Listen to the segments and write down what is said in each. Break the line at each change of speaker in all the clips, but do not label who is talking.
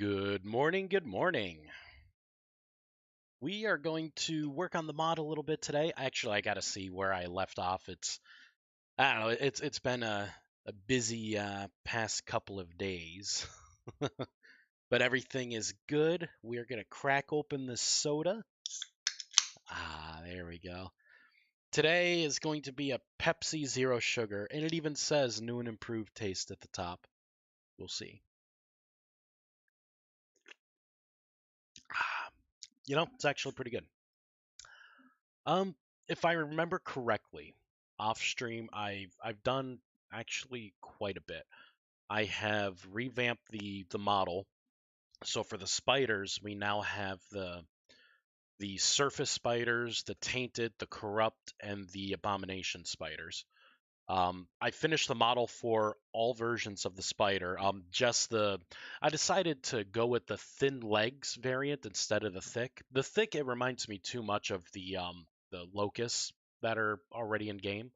Good morning, good morning. We are going to work on the mod a little bit today. Actually, I got to see where I left off. I don't know, it's been a busy past couple of days. But everything is good. We are going to crack open this soda. There we go. Today is going to be a Pepsi Zero Sugar, and it even says new and improved taste at the top. We'll see. It's actually pretty good. If I remember correctly, off stream, I've done actually quite a bit. I have revamped the model. So for the spiders, we now have the surface spiders, the tainted, the corrupt, and the abomination spiders. I finished the model for all versions of the spider. I decided to go with the thin legs variant instead of the thick. The thick, it reminds me too much of the locusts that are already in game,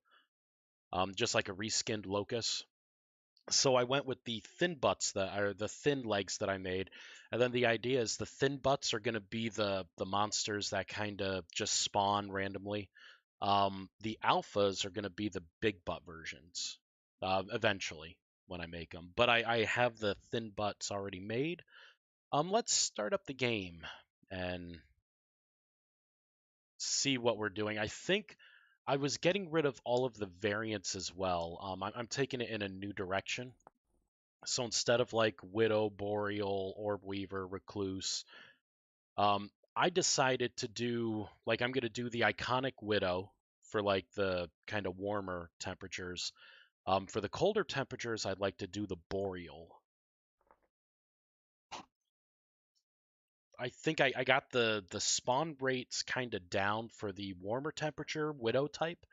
just like a reskinned locust. So I went with the thin butts that are the thin legs that I made, and then the idea is the thin butts are going to be the monsters that kind of just spawn randomly. The alphas are going to be the big butt versions, eventually when I make them. But I have the thin butts already made. Let's start up the game and see what we're doing. I think I was getting rid of all of the variants as well. I'm taking it in a new direction. So instead of like Widow, Boreal, Orb Weaver, Recluse, I decided to do like I'm gonna do the iconic Widow for like the kind of warmer temperatures. For the colder temperatures, I'd like to do the Boreal. I think I got the spawn rates kind of down for the warmer temperature Widow type.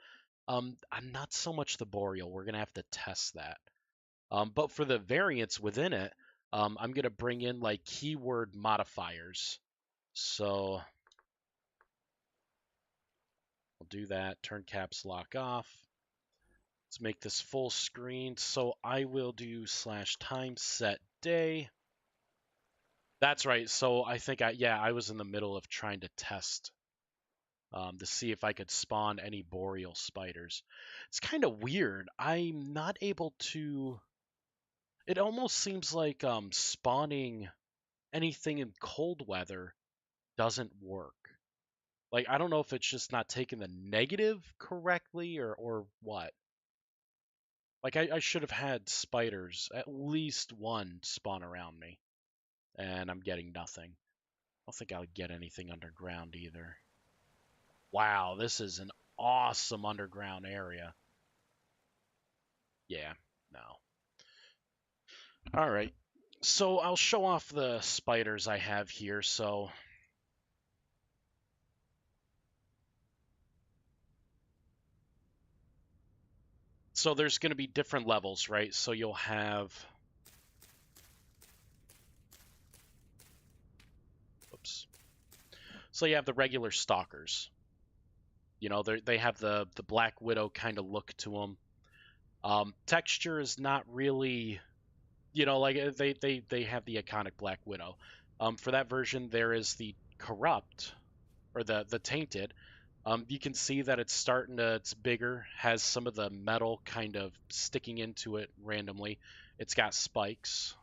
I'm not so much the Boreal. We're gonna have to test that. But for the variants within it, I'm gonna bring in like keyword modifiers. So I'll do that. Turn caps lock off. Let's make this full screen. So I will do /time set day. That's right. So I think I was in the middle of trying to test to see if I could spawn any boreal spiders. It's kind of weird. I'm not able to. It almost seems like spawning anything in cold weather doesn't work. Like I don't know if it's just not taking the negative correctly or what. Like I should have had spiders, at least one spawn around me, and I'm getting nothing. I don't think I'll get anything underground either. Wow, this is an awesome underground area. Yeah, no. All right. So I'll show off the spiders I have here. So there's going to be different levels, right? So you'll have oops. So you have the regular stalkers. They have the Black Widow kind of look to them. Texture is not really, like they have the iconic Black Widow. For that version, there is the corrupt or the tainted. You can see that it's bigger, has some of the metal kind of sticking into it randomly. It's got spikes.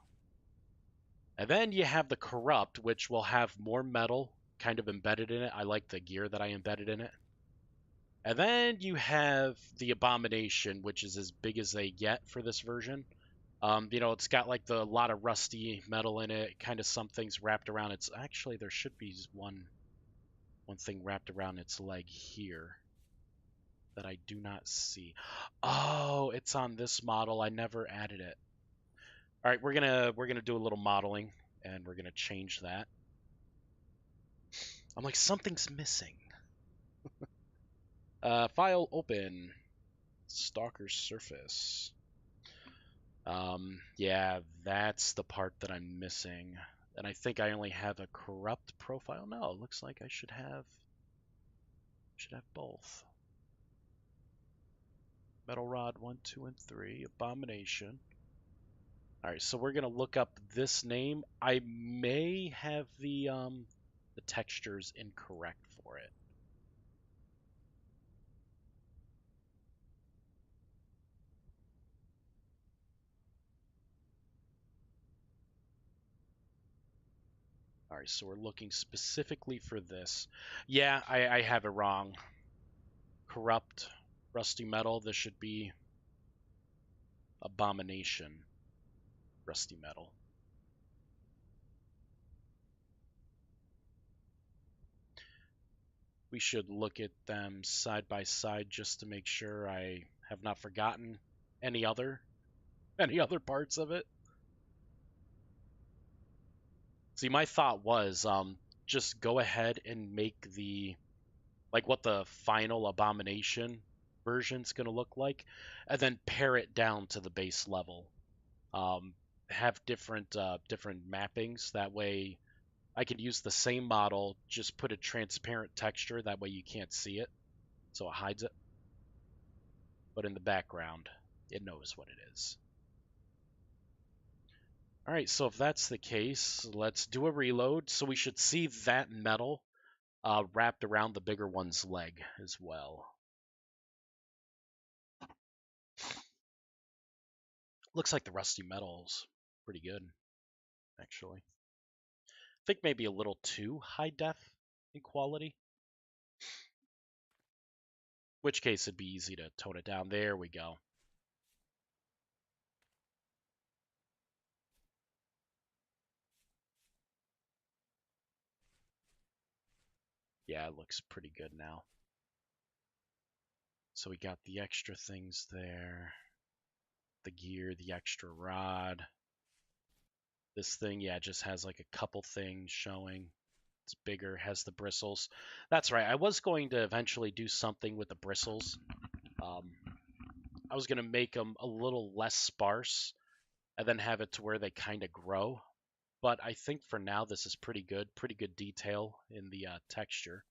And then you have the corrupt, which will have more metal kind of embedded in it. I like the gear that I embedded in it. And then you have the abomination, which is as big as they get for this version. It's got like a lot of rusty metal in it, kind of some things wrapped around its. Actually, there should be one thing wrapped around its leg here that I do not see. Oh, it's on this model. I never added it. All right, we're gonna do a little modeling, and we're gonna change that. I'm like something's missing. File open. Stalker surface. Yeah, that's the part that I'm missing. And I think I only have a corrupt profile. No, it looks like I should have both. Metal Rod 1, 2, and 3. Abomination. All right, so we're gonna look up this name. I may have the textures incorrect for it. All right, so we're looking specifically for this. Yeah, I have it wrong. Corrupt, rusty metal. This should be abomination, rusty metal. We should look at them side by side just to make sure I have not forgotten any other any other parts of it. See, my thought was just go ahead and make the like what the final abomination version's going to look like, and then pare it down to the base level. Um, have different mappings. That way, I can use the same model, just put a transparent texture. That way, you can't see it, so it hides it. But in the background, it knows what it is. All right, so if that's the case, let's do a reload. So we should see that metal wrapped around the bigger one's leg as well. Looks like the rusty metal's pretty good, actually. I think maybe a little too high def in quality. Which case it'd be easy to tone it down. There we go. Yeah, it looks pretty good now. So we got the extra things there. The gear, the extra rod. This thing, yeah, just has like a couple things showing. It's bigger, has the bristles. That's right. I was going to eventually do something with the bristles. I was going to make them a little less sparse and then have it to where they kind of grow. But I think for now this is pretty good detail in the texture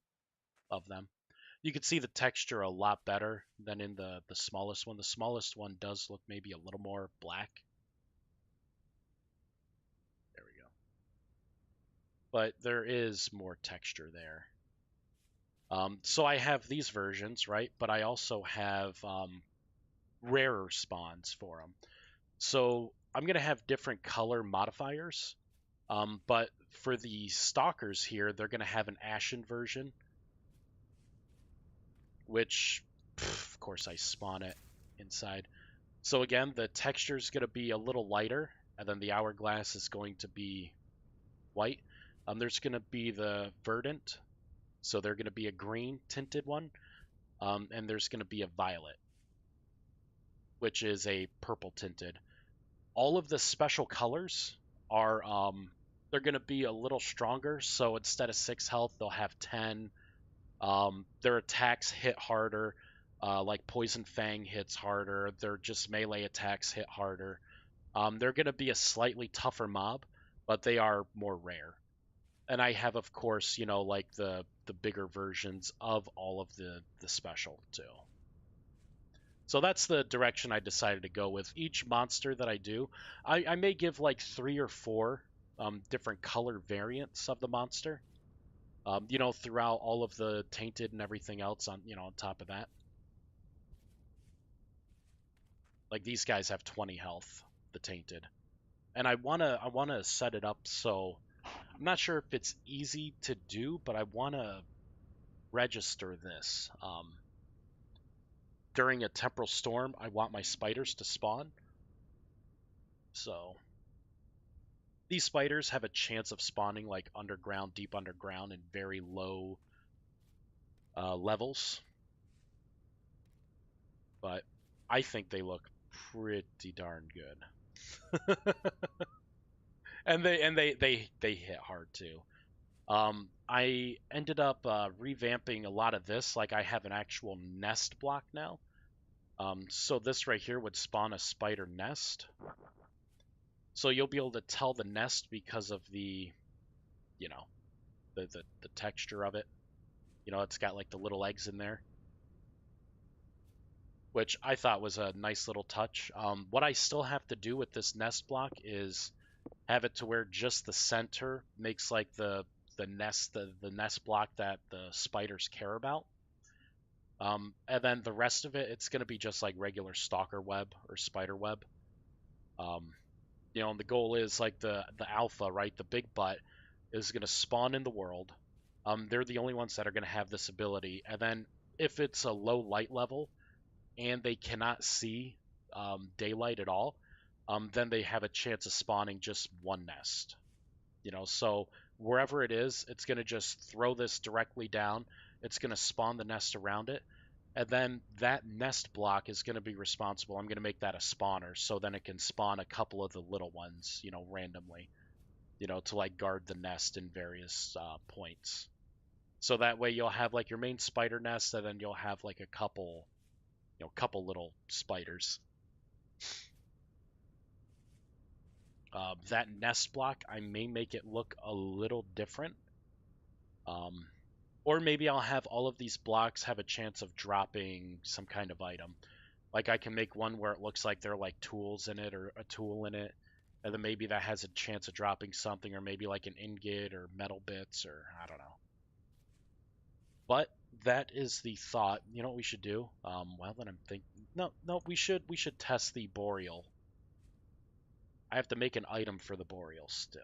of them. You can see the texture a lot better than in the smallest one. The smallest one does look maybe a little more black. There we go. But there is more texture there. So I have these versions, right? But I also have rarer spawns for them. So I'm going to have different color modifiers. But for the stalkers here, they're going to have an ashen version, which, of course, I spawn it inside. So again, the texture is going to be a little lighter, and then the hourglass is going to be white. There's going to be the verdant, so they're going to be a green tinted one, and there's going to be a violet, which is a purple tinted. All of the special colors are they're going to be a little stronger. So instead of 6 health, they'll have 10. Their attacks hit harder. Like Poison Fang hits harder. Their just melee attacks hit harder. They're going to be a slightly tougher mob, but they are more rare. And I have, of course, like the bigger versions of all of the special too. So that's the direction I decided to go with. Each monster that I do, I may give like 3 or 4 different color variants of the monster. Throughout all of the tainted and everything else on top of that. Like these guys have 20 health, the tainted. And I wanna set it up so I'm not sure if it's easy to do, but I wanna register this. During a temporal storm, I want my spiders to spawn. So these spiders have a chance of spawning like underground, deep underground, in very low levels. But I think they look pretty darn good. And they hit hard too. I ended up revamping a lot of this. Like I have an actual nest block now. So this right here would spawn a spider nest. So you'll be able to tell the nest because of you know, the texture of it. It's got like the little eggs in there. which I thought was a nice little touch. What I still have to do with this nest block is have it to where just the center makes like the nest block that the spiders care about. And then the rest of it, it's going to be just like regular stalker web or spider web. Um, and the goal is like the alpha, right? The big butt is going to spawn in the world. They're the only ones that are going to have this ability. And then if it's a low light level and they cannot see daylight at all, then they have a chance of spawning just one nest. So wherever it is, it's going to just throw this directly down. It's going to spawn the nest around it. And then that nest block is going to be responsible. I'm going to make that a spawner so then it can spawn a couple of the little ones, randomly, to like guard the nest in various points. So that way you'll have like your main spider nest and then you'll have like a couple little spiders. That nest block, I may make it look a little different. Um, or maybe I'll have all of these blocks have a chance of dropping some kind of item. Like I can make one where it looks like there are like tools in it or a tool in it, and then maybe that has a chance of dropping something, or maybe like an ingot or metal bits, or I don't know. But that is the thought. You know what we should do? Well, then I'm thinking. No, we should test the boreal. I have to make an item for the boreal still.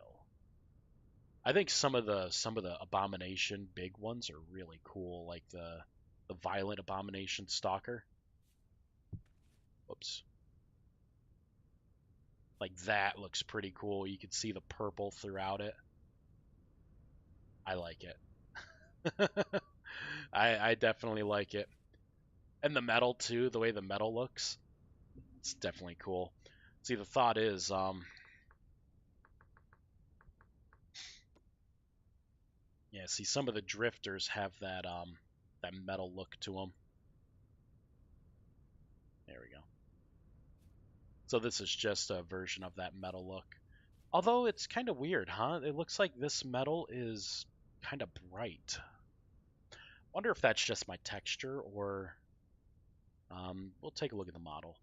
I think some of the abomination big ones are really cool, like the violent abomination stalker. Whoops. Like that looks pretty cool. You can see the purple throughout it. I like it. I definitely like it. And the metal too, the way the metal looks, it's definitely cool. See, the thought is, yeah, see, some of the drifters have that metal look to them. There we go. So this is just a version of that metal look. Although it's kind of weird, huh? It looks like this metal is kind of bright. Wonder if that's just my texture or we'll take a look at the model.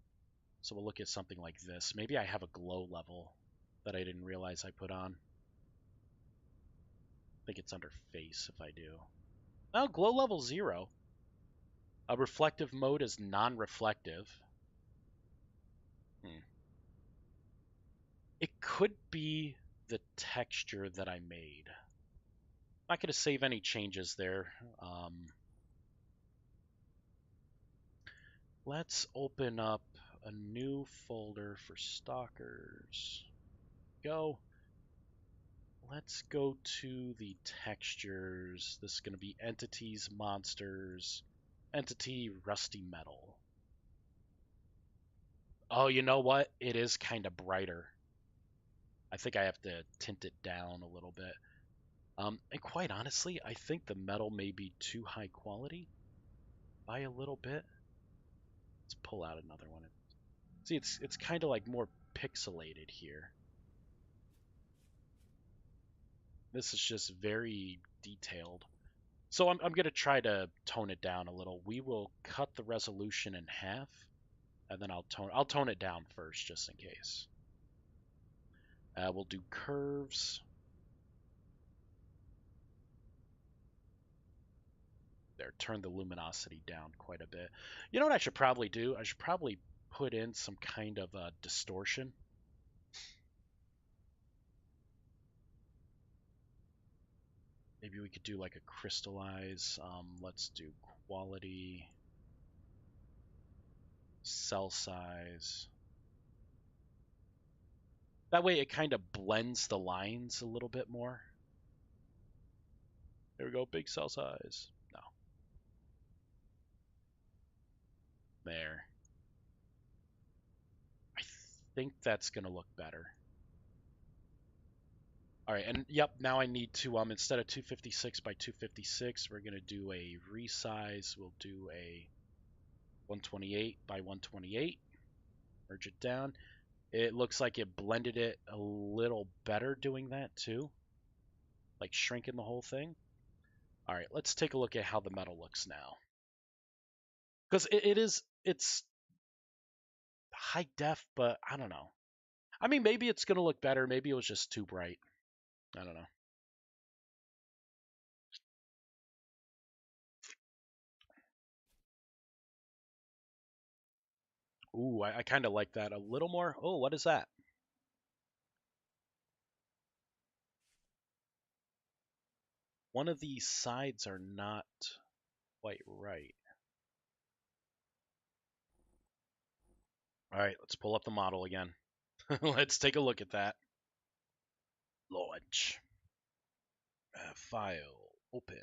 So we'll look at something like this. Maybe I have a glow level that I didn't realize I put on. I think it's under face if I do. Oh, glow level 0. A reflective mode is non-reflective. Hmm. It could be the texture that I made. I'm not going to save any changes there. Let's open up a new folder for stalkers. Go. Let's go to the textures. This is going to be entities, monsters, entity, rusty metal. Oh, you know what? It is kind of brighter. I think I have to tint it down a little bit. And quite honestly, I think the metal may be too high quality by a little bit. Let's pull out another one. See, it's kind of like more pixelated here. This is just very detailed. So I'm going to try to tone it down a little. We will cut the resolution in half, and then I'll tone it down first, just in case. We'll do curves. There, turn the luminosity down quite a bit. You know what I should probably do? I should probably put in some kind of distortion. Maybe we could do like a crystallize. Let's do quality, cell size. That way it kind of blends the lines a little bit more. There we go, big cell size. No. There. I think that's going to look better. All right, and yep, now I need to, instead of 256 by 256, we're going to do a resize. We'll do a 128 by 128. Merge it down. It looks like it blended it a little better doing that too. Like shrinking the whole thing. All right, let's take a look at how the metal looks now. Because it's high def, but I don't know. I mean, maybe it's going to look better. Maybe it was just too bright. I don't know. Ooh, I kind of like that a little more. Oh, what is that? One of these sides are not quite right. All right, let's pull up the model again. Let's take a look at that. Launch. File. Open.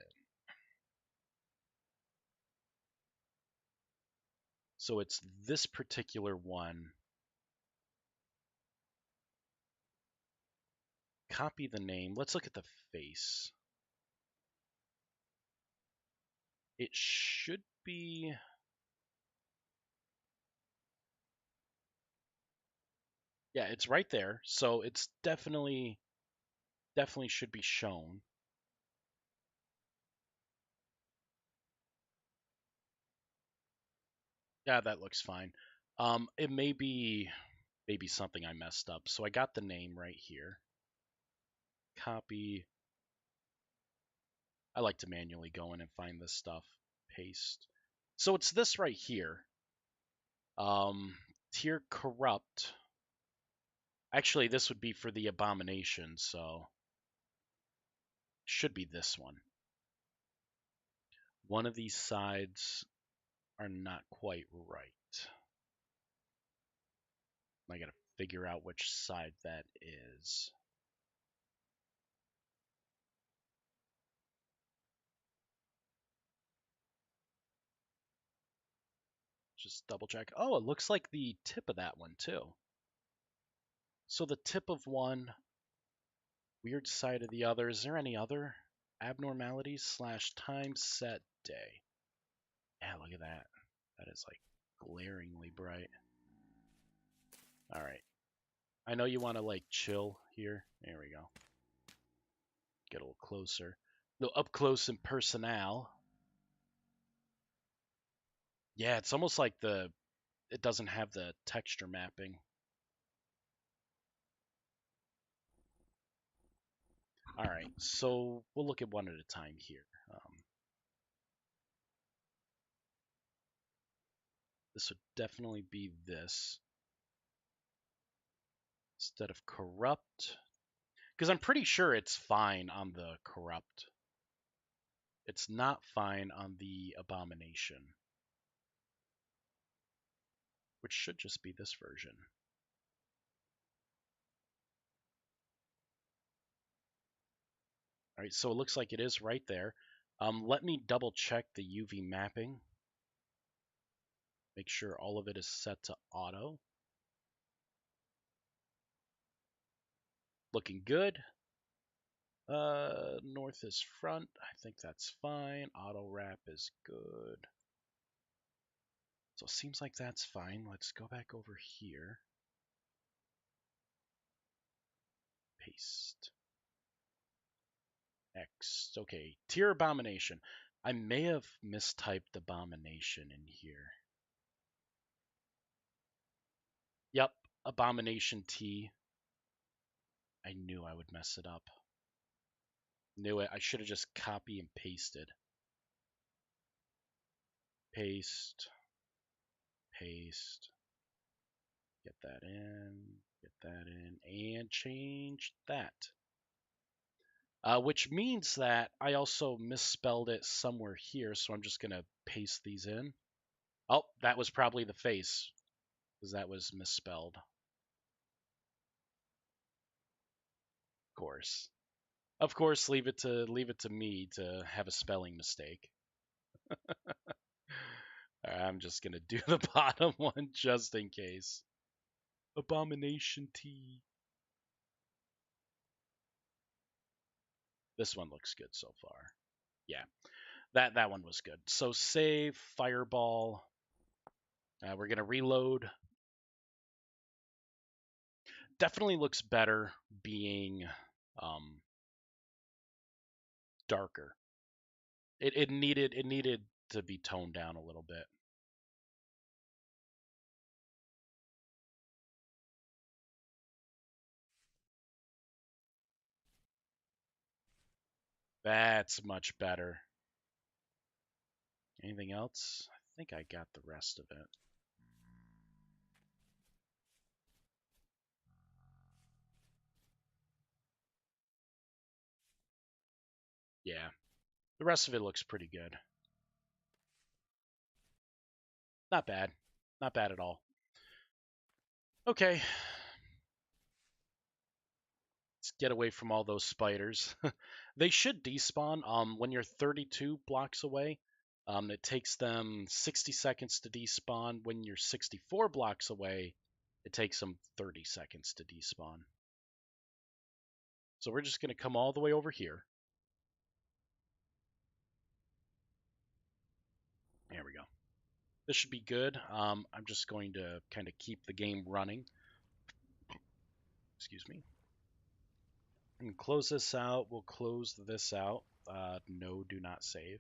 So it's this particular one. Copy the name. Let's look at the face. It should be... Yeah, it's right there. So it's definitely should be shown. Yeah, that looks fine. It may be maybe something I messed up. So I got the name right here. Copy. I like to manually go in and find this stuff. Paste. So it's this right here. Tier corrupt. Actually, this would be for the abomination, so should be this one. One of these sides are not quite right. I gotta figure out which side that is. Just double check. Oh, it looks like the tip of that one too. So the tip of one, weird side of the other. Is there any other abnormalities / time set day? Yeah, look at that. That is like glaringly bright. All right. I know you want to like chill here. There we go. Get a little closer. A little up close and personal. Yeah, it's almost like it doesn't have the texture mapping. All right, so we'll look at one at a time here. This would definitely be this instead of corrupt, because I'm pretty sure it's fine on the corrupt. It's not fine on the abomination, which should just be this version. All right, so it looks like it is right there. Let me double check the UV mapping. Make sure all of it is set to auto. Looking good. North is front. I think that's fine. Auto wrap is good. So it seems like that's fine. Let's go back over here. Paste. X. Okay, tier abomination. I may have mistyped abomination in here. Yep, abomination T. I knew I would mess it up. Knew it. I should have just copy and pasted. Paste. Paste. Get that in. Get that in. And change that. Which means that I also misspelled it somewhere here, so I'm just going to paste these in. Oh, that was probably the face, because that was misspelled. Of course, leave it to me to have a spelling mistake. I'm just going to do the bottom one just in case. Abomination T. This one looks good so far. Yeah, that one was good. So save, fireball. We're going to reload. Definitely looks better being darker. It needed to be toned down a little bit. That's much better. Anything else? I think I got the rest of it. Yeah, the rest of it looks pretty good. Not bad. Not bad at all. Okay. Let's get away from all those spiders. They should despawn when you're 32 blocks away. It takes them 60 seconds to despawn. When you're 64 blocks away, it takes them 30 seconds to despawn. So we're just going to come all the way over here. There we go. This should be good. I'm just going to kind of keep the game running. Excuse me. And close this out. We'll close this out. No, do not save.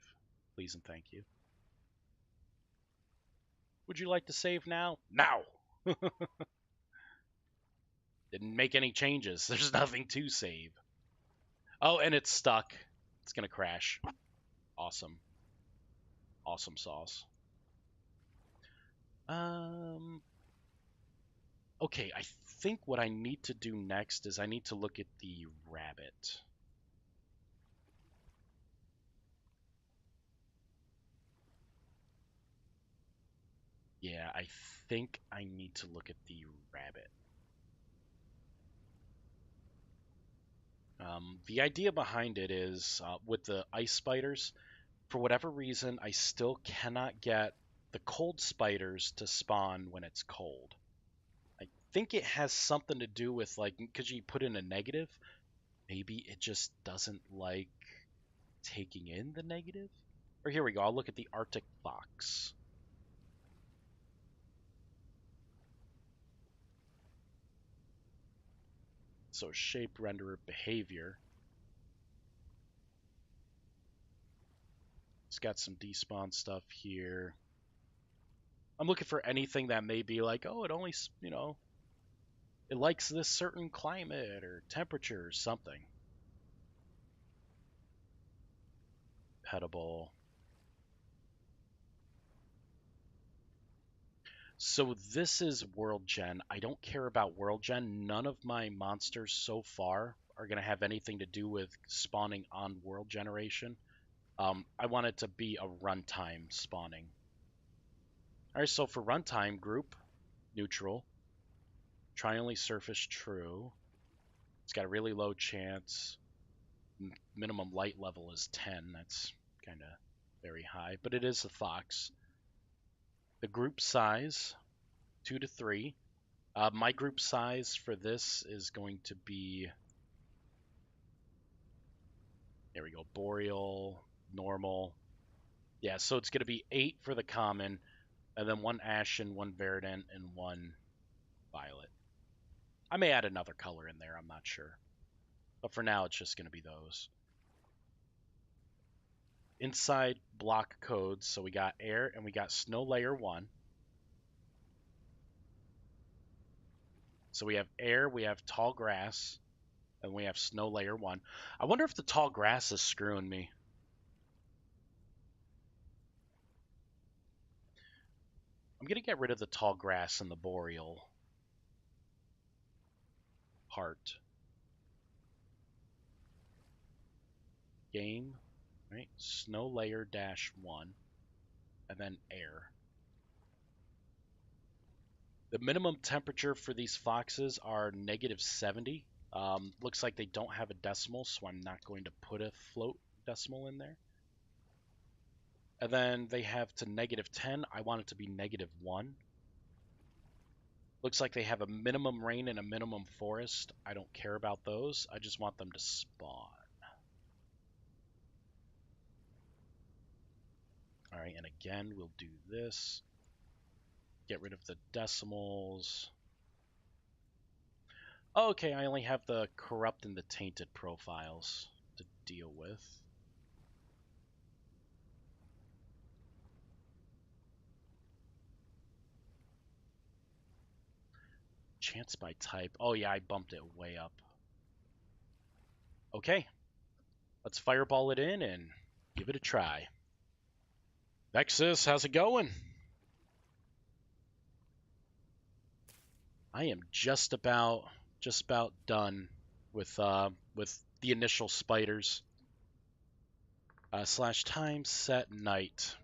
Please and thank you. Would you like to save now? Now! Didn't make any changes. There's nothing to save. Oh, and it's stuck. It's going to crash. Awesome. Awesome sauce. Okay, I think what I need to do next is I need to look at the rabbit. Yeah, I think I need to look at the rabbit. The idea behind it is with the ice spiders, for whatever reason, I still cannot get the cold spiders to spawn when it's cold. I think it has something to do with, like, because you put in a negative, maybe it just doesn't like taking in the negative? Or here we go, I'll look at the Arctic fox. So shape, renderer, behavior. It's got some despawn stuff here. I'm looking for anything that may be like, oh, it only, it likes this certain climate or temperature or something. Petable. So this is World Gen. I don't care about World Gen. None of my monsters so far are going to have anything to do with spawning on World Generation. I want it to be a runtime spawning. All right, so for runtime group, neutral. Try only surface true. It's got a really low chance. Minimum light level is 10. That's kind of very high, but it is a fox. The group size, 2 to 3. My group size for this is going to be, there we go, boreal, normal. Yeah, so it's going to be 8 for the common, and then 1 ashen, 1 verdant, and 1 violet. I may add another color in there, I'm not sure. But for now, it's just going to be those. Inside block codes, so we got air and we got snow layer 1. So we have air, we have tall grass, and we have snow layer 1. I wonder if the tall grass is screwing me. I'm going to get rid of the tall grass and the boreal part. Game, right? Snow layer -1, and then air. The minimum temperature for these foxes are -70. Looks like they don't have a decimal, so I'm not going to put a float decimal in there. And then they have to -10. I want it to be -1. Looks like they have a minimum rain and a minimum forest. I don't care about those. I just want them to spawn. All right, and again, we'll do this. Get rid of the decimals. Okay, I only have the corrupt and the tainted profiles to deal with. Chance by type. Oh yeah, I bumped it way up. Okay. let's fireball it in and give it a try. Nexus, how's it going? I am just about done with the initial spiders. Slash time set night.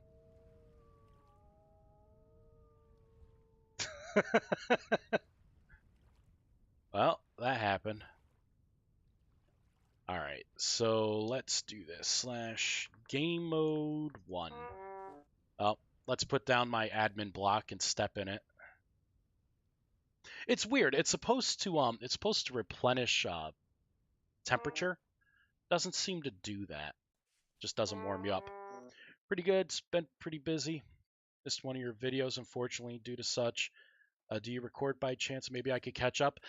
Well, that happened. All right, so let's do this. Slash game mode 1. Oh, let's put down my admin block and step in it. It's weird. It's supposed to replenish temperature. Doesn't seem to do that. Just doesn't warm you up. Pretty good. It's been pretty busy. Missed one of your videos, unfortunately, due to such. Do you record by chance? Maybe I could catch up.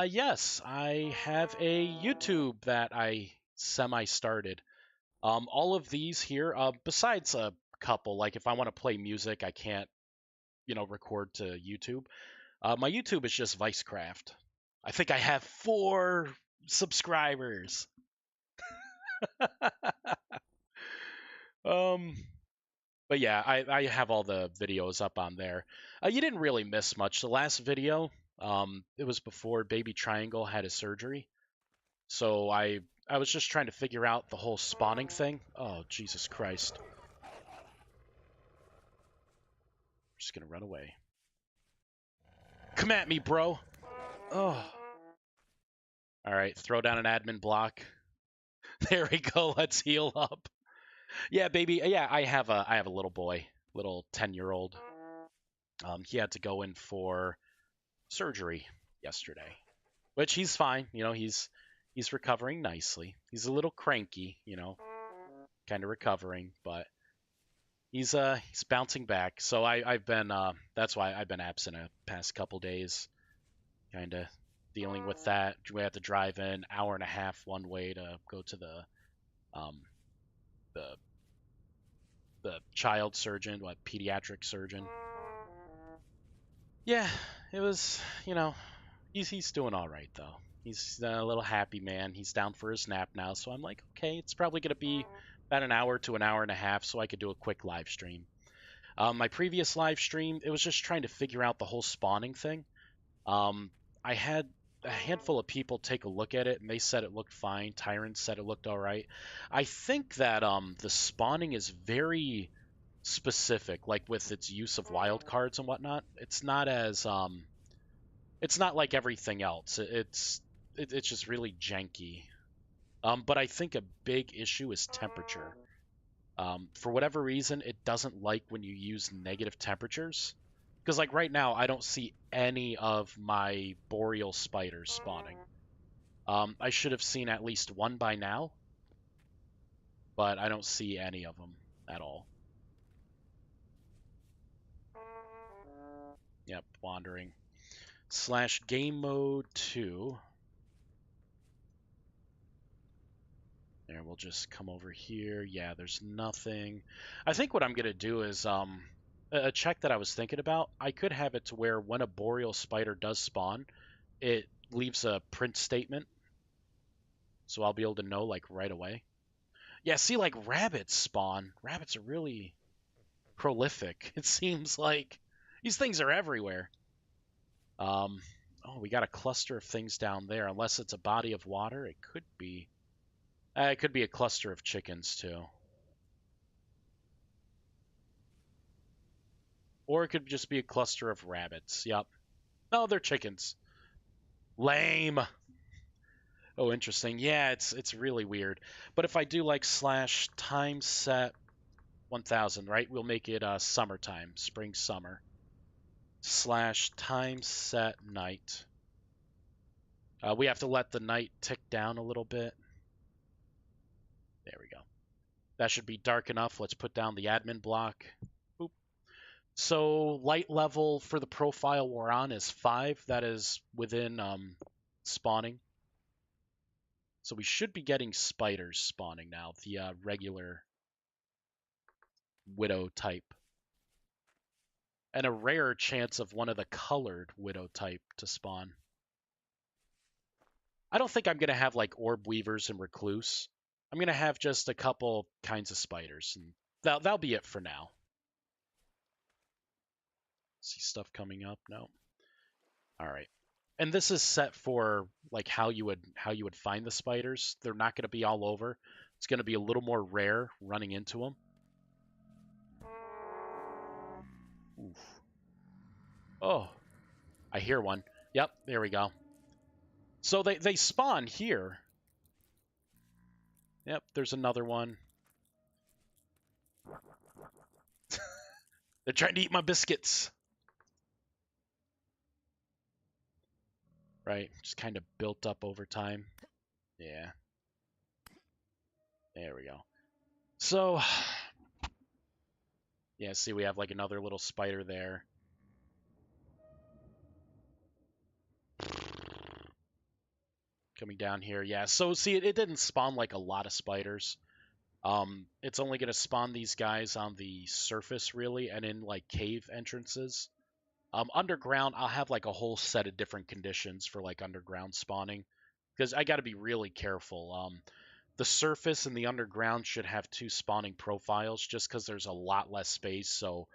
Yes, I have a YouTube that I semi-started. All of these here, besides a couple, like if I want to play music, I can't, record to YouTube. My YouTube is just ViesCraft. I think I have 4 subscribers. um, but yeah, I have all the videos up on there. You didn't really miss much. The last video, it was before Baby Triangle had his surgery. So I was just trying to figure out the whole spawning thing. Oh, Jesus Christ. I'm just gonna run away. Come at me, bro. Oh. Alright, throw down an admin block. There we go, let's heal up. Yeah, baby. Yeah, I have a little boy, little 10-year-old. He had to go in for surgery yesterday, which he's fine. He's recovering nicely. He's a little cranky, kind of recovering, but he's bouncing back. So I've been that's why I've been absent the past couple days, kind of dealing with that. We had to drive in hour and a half one way to go to um the child surgeon, pediatric surgeon. Yeah, it was, he's doing all right though. He's a little happy man. He's down for his nap now, so I'm like, okay, it's probably gonna be about an hour to an hour and a half, so I could do a quick live stream. My previous live stream, it was just trying to figure out the whole spawning thing. I had a handful of people take a look at it, and they said it looked fine. Tyrant said it looked all right. I think that the spawning is very specific, like with its use of wild cards and whatnot. It's not like everything else. It's just really janky. But I think a big issue is temperature. For whatever reason, it doesn't like when you use negative temperatures. Because like right now, I don't see any of my boreal spiders spawning. I should have seen at least one by now, but I don't see any of them at all. Yep, wandering. Slash game mode 2. There, we'll just come over here. Yeah, there's nothing. I think what I'm going to do is a check that I was thinking about. I could have it to where when a boreal spider does spawn, it leaves a print statement. So I'll be able to know like right away. Yeah, see, like rabbits spawn. Rabbits are really prolific. It seems like these things are everywhere. Oh, we got a cluster of things down there. Unless it's a body of water, it could be. It could be a cluster of chickens too. Or it could just be a cluster of rabbits. Yep. No, they're chickens. Lame. Oh, interesting. Yeah, it's really weird. But if I do like slash time set 1000, right? We'll make it summertime, spring summer. Slash time set night. We have to let the night tick down a little bit. There we go. That should be dark enough. Let's put down the admin block. Boop. So light level for the profile we're on is 5. That is within spawning. So we should be getting spiders spawning now, the regular widow type. And a rare chance of one of the colored widow type to spawn. I don't think I'm going to have like orb weavers and recluse. I'm going to have just a couple kinds of spiders, and that'll be it for now. See stuff coming up? No. All right. And this is set for like how you would find the spiders. They're not going to be all over. It's going to be a little more rare running into them. Oof. Oh, I hear one. Yep, there we go. So they spawn here. Yep, there's another one. They're trying to eat my biscuits. Right, just kind of built up over time. Yeah. There we go. So, yeah, see, we have like another little spider there. Coming down here, yeah. So, see, it didn't spawn like a lot of spiders. It's only going to spawn these guys on the surface, really, and in like cave entrances. Underground, I'll have like a whole set of different conditions for like underground spawning, because I got to be really careful. The surface and the underground should have two spawning profiles, just because there's a lot less space. So,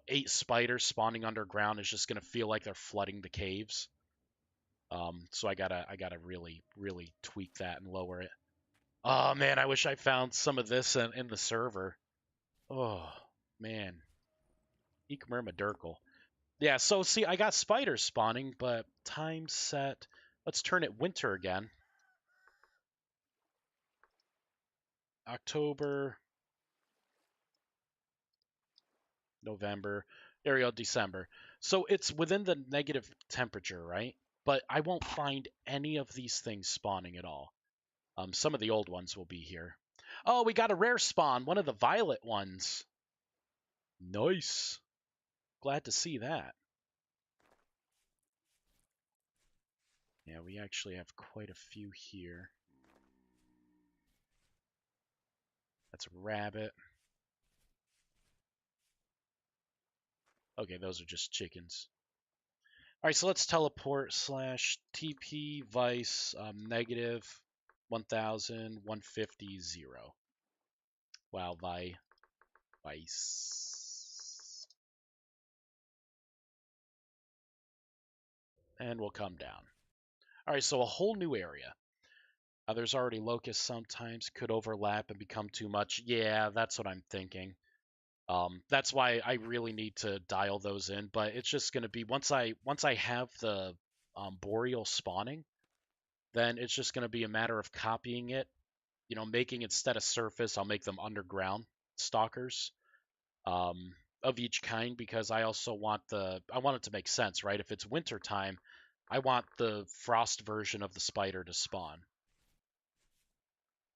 8 spiders spawning underground is just going to feel like they're flooding the caves. So I gotta really really tweak that and lower it. Oh man, I wish I found some of this in the server. Oh man, Eekmermadurkle. Yeah, so see, I got spiders spawning, but time set. Let's turn it winter again. October, November, there we go, December. So it's within the negative temperature, right? But I won't find any of these things spawning at all. Some of the old ones will be here. Oh, we got a rare spawn, one of the violet ones. Nice. Glad to see that. Yeah, we actually have quite a few here. That's a rabbit. Okay, those are just chickens. All right, so let's teleport slash TP Vice negative 1000 150 0. Wow, Vice. And we'll come down. All right, so a whole new area. There's already locusts sometimes, could overlap and become too much. Yeah, that's what I'm thinking. That's why I really need to dial those in, but it's just going to be once I have the boreal spawning, then it's just going to be a matter of copying it. Making instead of surface, I'll make them underground stalkers of each kind, because I also I want it to make sense, right? If it's winter time, I want the frost version of the spider to spawn.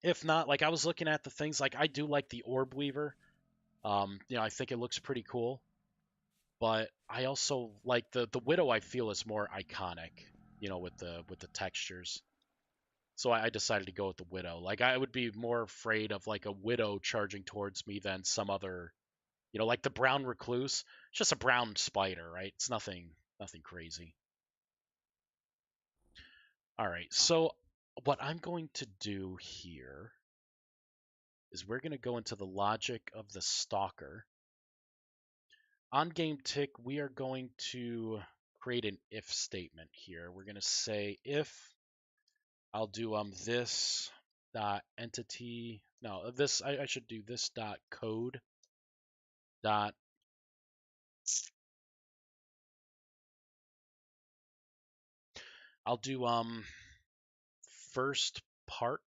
If not, like I was looking at the things, like I do like the orb weaver. I think it looks pretty cool. But I also like the widow. I feel is more iconic, with the textures. So I decided to go with the widow. Like I would be more afraid of like a widow charging towards me than some other, like the brown recluse. It's just a brown spider, right? It's nothing crazy. All right. So what I'm going to do here is we're going to go into the logic of the stalker. On game tick, we are going to create an if statement here. We're going to say if I'll do this dot entity. No, this I should do this dot code dot I'll do first part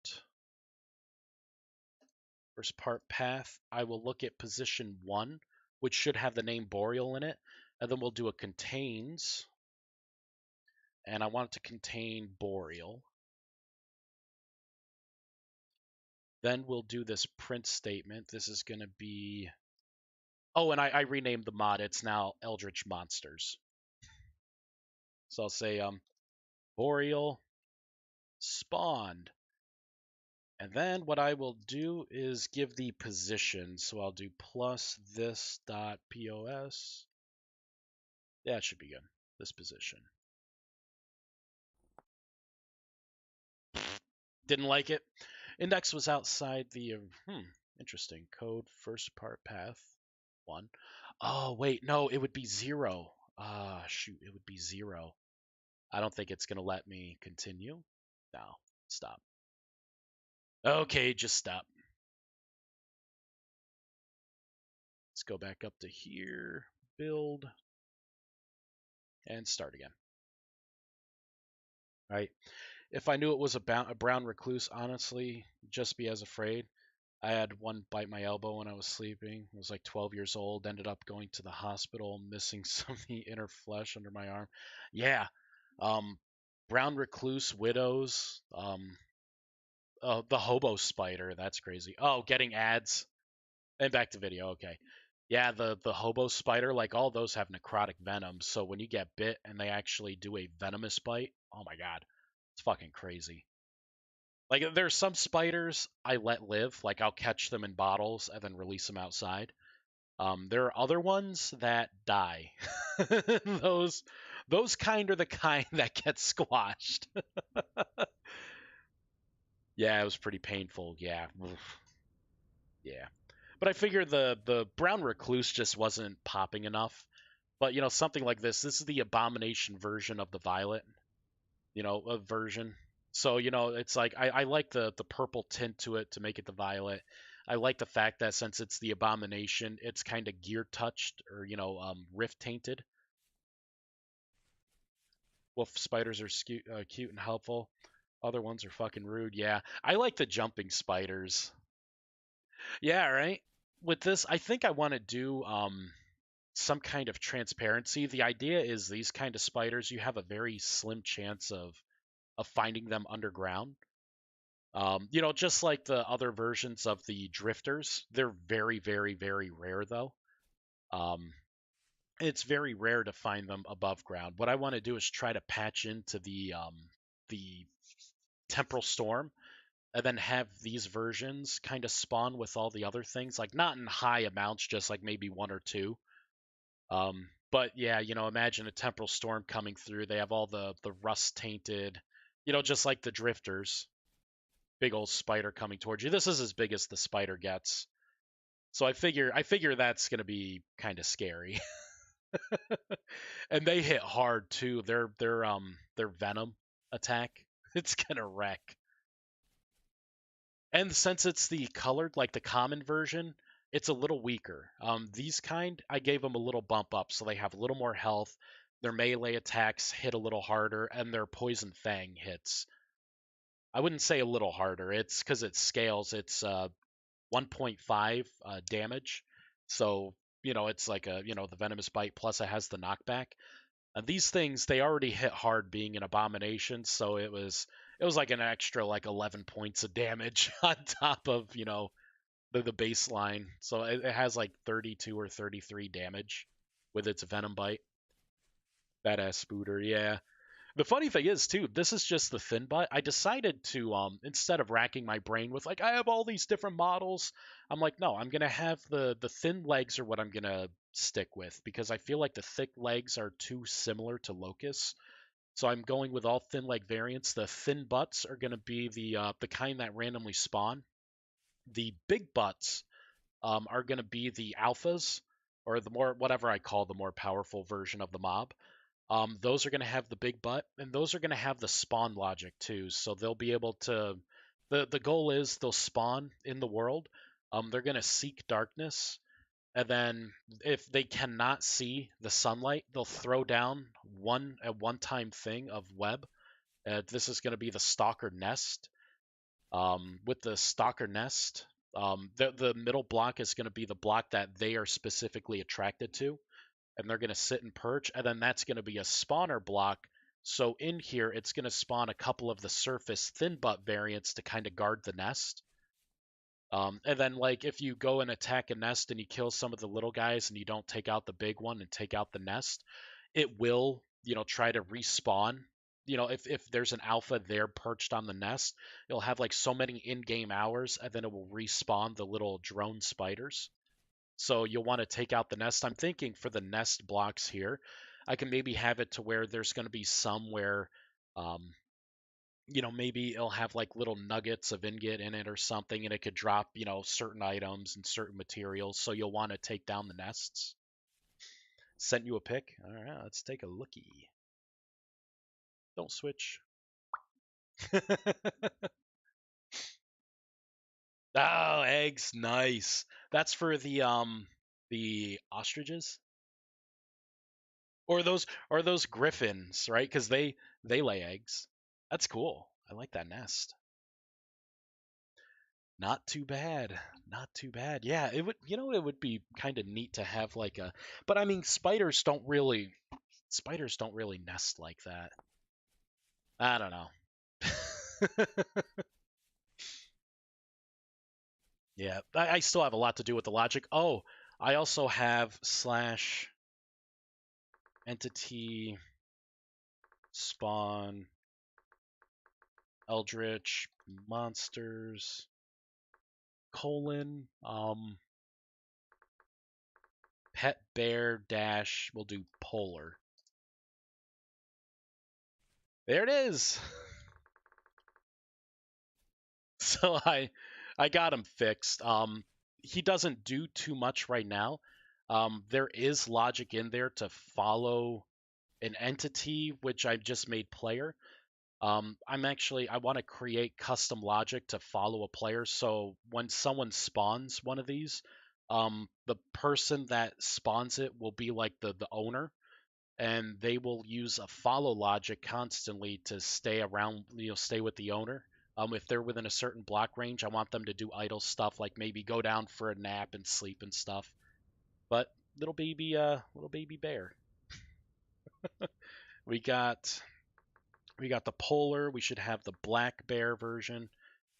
path. I will look at position 1, which should have the name Boreal in it, and then we'll do a contains, and I want it to contain Boreal. Then we'll do this print statement. This is going to be... Oh, and I renamed the mod. It's now Eldritch Monsters. So I'll say Boreal spawned. And then what I will do is give the position. So I'll do plus this dot POS. Yeah, it should be good. This position. Didn't like it. Index was outside the interesting code first part path 1. Oh wait, no, it would be 0. Shoot, it would be 0. I don't think it's gonna let me continue. No, stop. Okay, just stop. Let's go back up to here, build, and start again. All right. If I knew it was a brown recluse, honestly, just be as afraid. I had one bite my elbow when I was sleeping. I was like 12 years old. Ended up going to the hospital, missing some of the inner flesh under my arm. Yeah. Um, brown recluse, widows, the hobo spider. That's crazy. Oh, getting ads. And back to video. Okay. Yeah, the hobo spider, like all those have necrotic venom. So when you get bit and they actually do a venomous bite, oh my god, it's fucking crazy. Like there's some spiders I let live, like I'll catch them in bottles and then release them outside. There are other ones that die. those those kind are the kind that get squashed. Yeah, it was pretty painful. Yeah. Oof. Yeah. But I figured the brown recluse just wasn't popping enough. But something like this is the abomination version of the violet, a version. So, it's like I like the purple tint to it to make it the violet. I like the fact that since it's the abomination, it's kind of gear touched or, rift tainted. Wolf spiders are cute and helpful. Other ones are fucking rude. Yeah. I like the jumping spiders. Yeah, right. With this, I think I want to do some kind of transparency. The idea is these kind of spiders, you have a very slim chance of finding them underground. Just like the other versions of the drifters, they're very, very, very rare though. Um, it's very rare to find them above ground. What I want to do is try to patch into the temporal storm and then have these versions kind of spawn with all the other things, like not in high amounts, just like maybe one or two. But yeah, imagine a temporal storm coming through. They have all the rust tainted, just like the drifters. Big old spider coming towards you. This is as big as the spider gets. So I figure that's gonna be kind of scary. And they hit hard too. Their venom attack, it's gonna wreck. And since it's the colored, like the common version, it's a little weaker. These kind, I gave them a little bump up, so they have a little more health. Their melee attacks hit a little harder, and their poison fang hits. I wouldn't say a little harder. It's because it scales. It's 1.5 damage, so it's like the venomous bite plus it has the knockback. And these things they already hit hard being an abomination, so it was like an extra like 11 points of damage on top of the baseline. So it has like 32 or 33 damage with its venom bite. Badass spooter, yeah. The funny thing is too, this is just the thin butt. I decided to instead of racking my brain with like I have all these different models, I'm like no, I'm gonna have the thin legs are what I'm gonna stick with because I feel like the thick legs are too similar to Locust. So I'm going with all thin leg variants. The thin butts are gonna be the kind that randomly spawn. The big butts are gonna be the alphas or the more whatever I call the more powerful version of the mob. Those are going to have the big butt, and those are going to have the spawn logic too. So they'll be able to. The goal is they'll spawn in the world. They're going to seek darkness, and then if they cannot see the sunlight, they'll throw down a one-time thing of web. This is going to be the stalker nest. With the stalker nest, the middle block is going to be the block that they are specifically attracted to and they're going to sit and perch, and then that's going to be a spawner block. So in here, it's going to spawn a couple of the surface thin butt variants to kind of guard the nest. And then, like, if you go and attack a nest and you kill some of the little guys and you don't take out the big one and take out the nest, it will, try to respawn. If there's an alpha there perched on the nest, it'll have like so many in-game hours, and then it will respawn the little drone spiders. So you'll want to take out the nest. I'm thinking for the nest blocks here, I can maybe have it to where there's going to be some where Maybe it'll have like little nuggets of ingot in it or something, and it could drop, certain items and certain materials. So you'll want to take down the nests. Sent you a pic. All right, let's take a looky. Don't switch. Oh, eggs, nice. That's for the ostriches or those griffins, right? Because they lay eggs. That's cool. I like that nest. Not too bad. Not too bad. Yeah, it would be kind of neat to have like a, but I mean, spiders don't really nest like that. I don't know. Yeah, I still have a lot to do with the logic. Oh, I also have slash entity spawn eldritch monsters colon pet bear dash, we'll do polar. There it is. So I got him fixed. He doesn't do too much right now. There is logic in there to follow an entity, which I've just made player. I want to create custom logic to follow a player. So when someone spawns one of these, the person that spawns it will be like the owner, and they will use a follow logic constantly to stay around, stay with the owner. If they're within a certain block range, I want them to do idle stuff like maybe go down for a nap and sleep and stuff. But little baby bear. We got we got the polar. We should have the black bear version.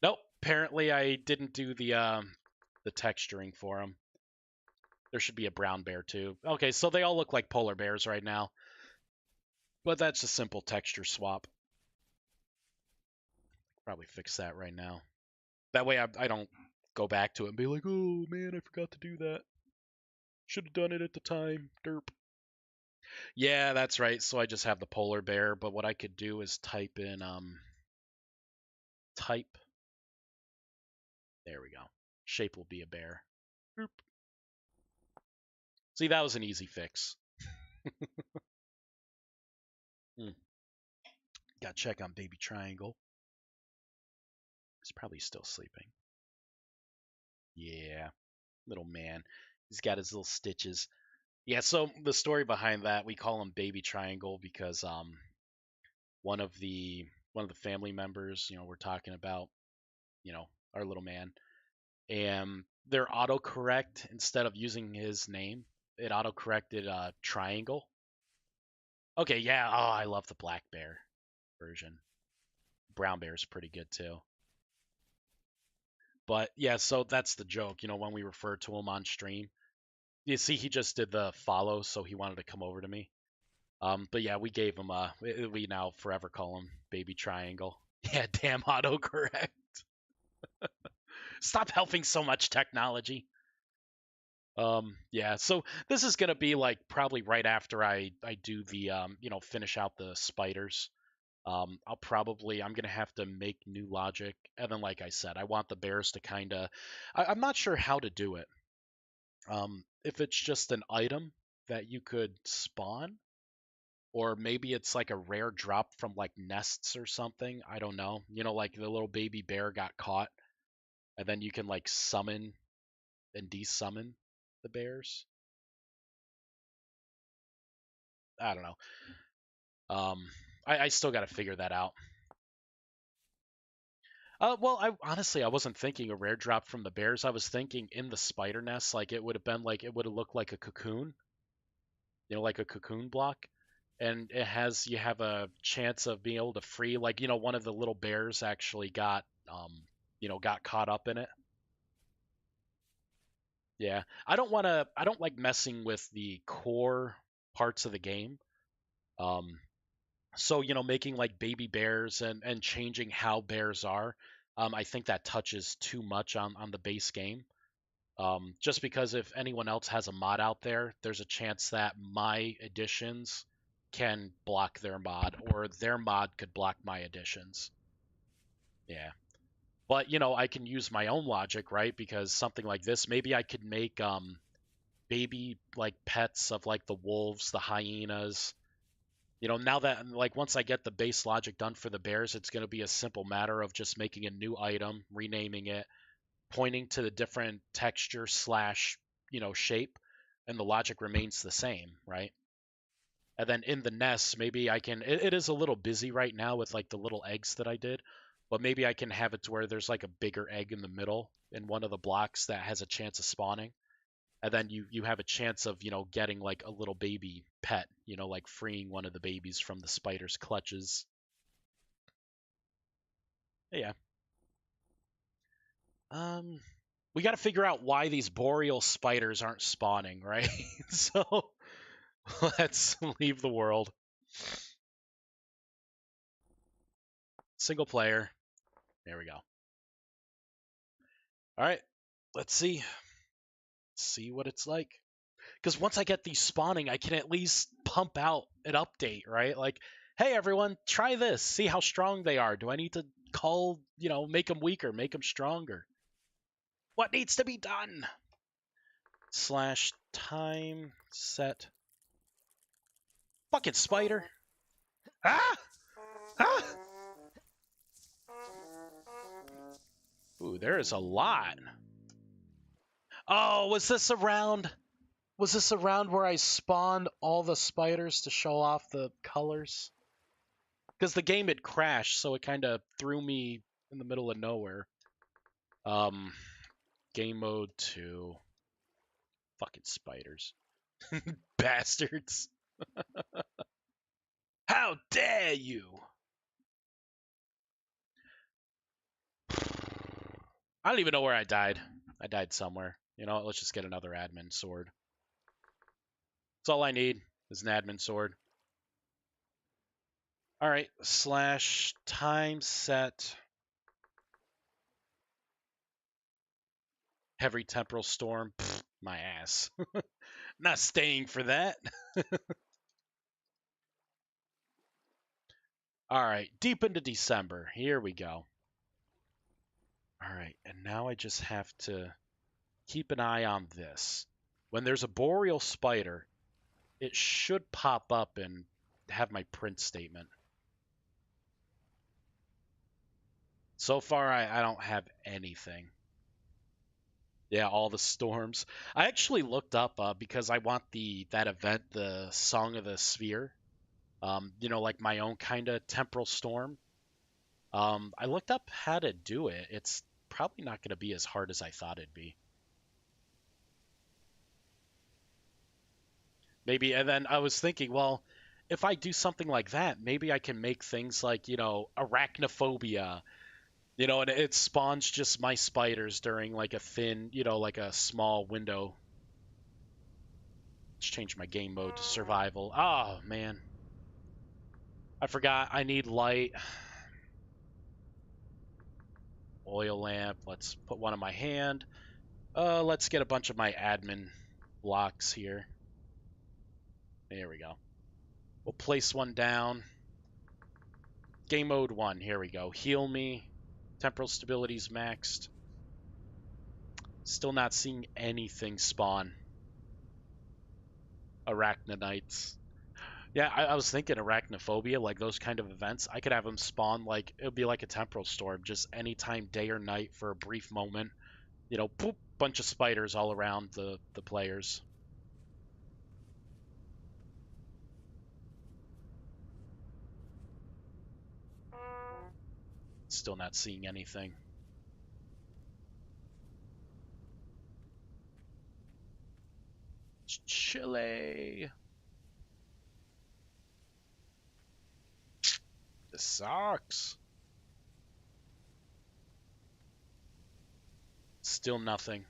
Nope. Apparently, I didn't do the texturing for them. There should be a brown bear too. Okay, so they all look like polar bears right now, but that's a simple texture swap. Probably fix that right now. That way I don't go back to it and be like, oh man, I forgot to do that. Should have done it at the time. Derp. Yeah, that's right. So I just have the polar bear, but what I could do is type in type. There we go. Shape will be a bear. Derp. See, that was an easy fix. Hmm. Got to check on baby triangle. He's probably still sleeping. Yeah, little man. He's got his little stitches. Yeah, so the story behind that, we call him baby triangle because one of the one of the family members, we're talking about, our little man, and their autocorrect, instead of using his name, it autocorrected triangle. Okay, yeah. Oh, I love the black bear version. Brown bear is pretty good too. But yeah, so that's the joke, when we refer to him on stream. You see, he just did the follow, so he wanted to come over to me. But yeah, we gave him we now forever call him Baby Triangle. Yeah, damn autocorrect. Stop helping so much technology. Yeah, so this is gonna be like probably right after I do the finish out the spiders. I'm gonna have to make new logic, and then like I said, I want the bears to I'm not sure how to do it. If it's just an item that you could spawn, or maybe it's like a rare drop from like nests or something. I don't know. Like the little baby bear got caught, and then you can like summon and desummon the bears. I don't know. I still got to figure that out. Well, I honestly I wasn't thinking a rare drop from the bears. I was thinking in the spider nest, like it would have been like it would have looked like a cocoon, like a cocoon block, and you have a chance of being able to free, like one of the little bears actually got caught up in it. Yeah, I don't like messing with the core parts of the game. Um, so making like baby bears and changing how bears are, I think that touches too much on the base game. Just because if anyone else has a mod out there, there's a chance that my additions can block their mod, or their mod could block my additions. Yeah. But, you know, I can use my own logic, right? Because something like this, maybe I could make baby like pets of like the wolves, the hyenas. You know, now that like once I get the base logic done for the bears, it's going to be a simple matter of just making a new item, renaming it, pointing to the different texture slash, you know, shape, and the logic remains the same, right? And then in the nest, maybe I can. It is a little busy right now with like the little eggs that I did, but maybe I can have it to where there's like a bigger egg in the middle in one of the blocks that has a chance of spawning, and then you have a chance of, you know, getting like a little baby pet, you know, like freeing one of the babies from the spider's clutches. Yeah. Um, we got to figure out why these boreal spiders aren't spawning, right? So let's leave the world. Single player. There we go. All right. Let's see. See what it's like. Because once I get these spawning, I can at least pump out an update, right? Like, hey, everyone, try this. See how strong they are. Do I need to call, you know, make them weaker, make them stronger? What needs to be done? Slash time set. Fucking spider. Ah! Ah! Ooh, there is a lot. Oh, was this around where I spawned all the spiders to show off the colors? Because the game had crashed, so it kind of threw me in the middle of nowhere. Um, game mode 2. Fucking spiders. Bastards. How dare you? I don't even know where I died. I died somewhere. You know what? Let's just get another admin sword. That's all I need is an admin sword. All right. Slash time set. Heavy temporal storm. Pfft, my ass. Not staying for that. All right. Deep into December. Here we go. All right. And now I just have to keep an eye on this. When there's a boreal spider, it should pop up and have my print statement. So far, I don't have anything. Yeah, all the storms. I actually looked up because I want that event, the Song of the Sphere. You know, like my own kind of temporal storm. I looked up how to do it. It's probably not going to be as hard as I thought it'd be. Maybe, and then I was thinking, well, if I do something like that, maybe I can make things like, you know, arachnophobia, you know, and it spawns just my spiders during like a thin, you know, like a small window. Let's change my game mode to survival. Oh, man. I forgot I need light. Oil lamp. Let's put one in my hand. Let's get a bunch of my admin blocks here. There we go. We'll place one down. Game mode 1. Here we go. Heal me. Temporal stability's maxed. Still not seeing anything spawn. Arachnonites. Yeah, I was thinking arachnophobia, like those kind of events. I could have them spawn like it would be like a temporal storm, just anytime, day or night, for a brief moment. You know, poop, bunch of spiders all around the players. Still not seeing anything. Chile. This sucks. Still nothing.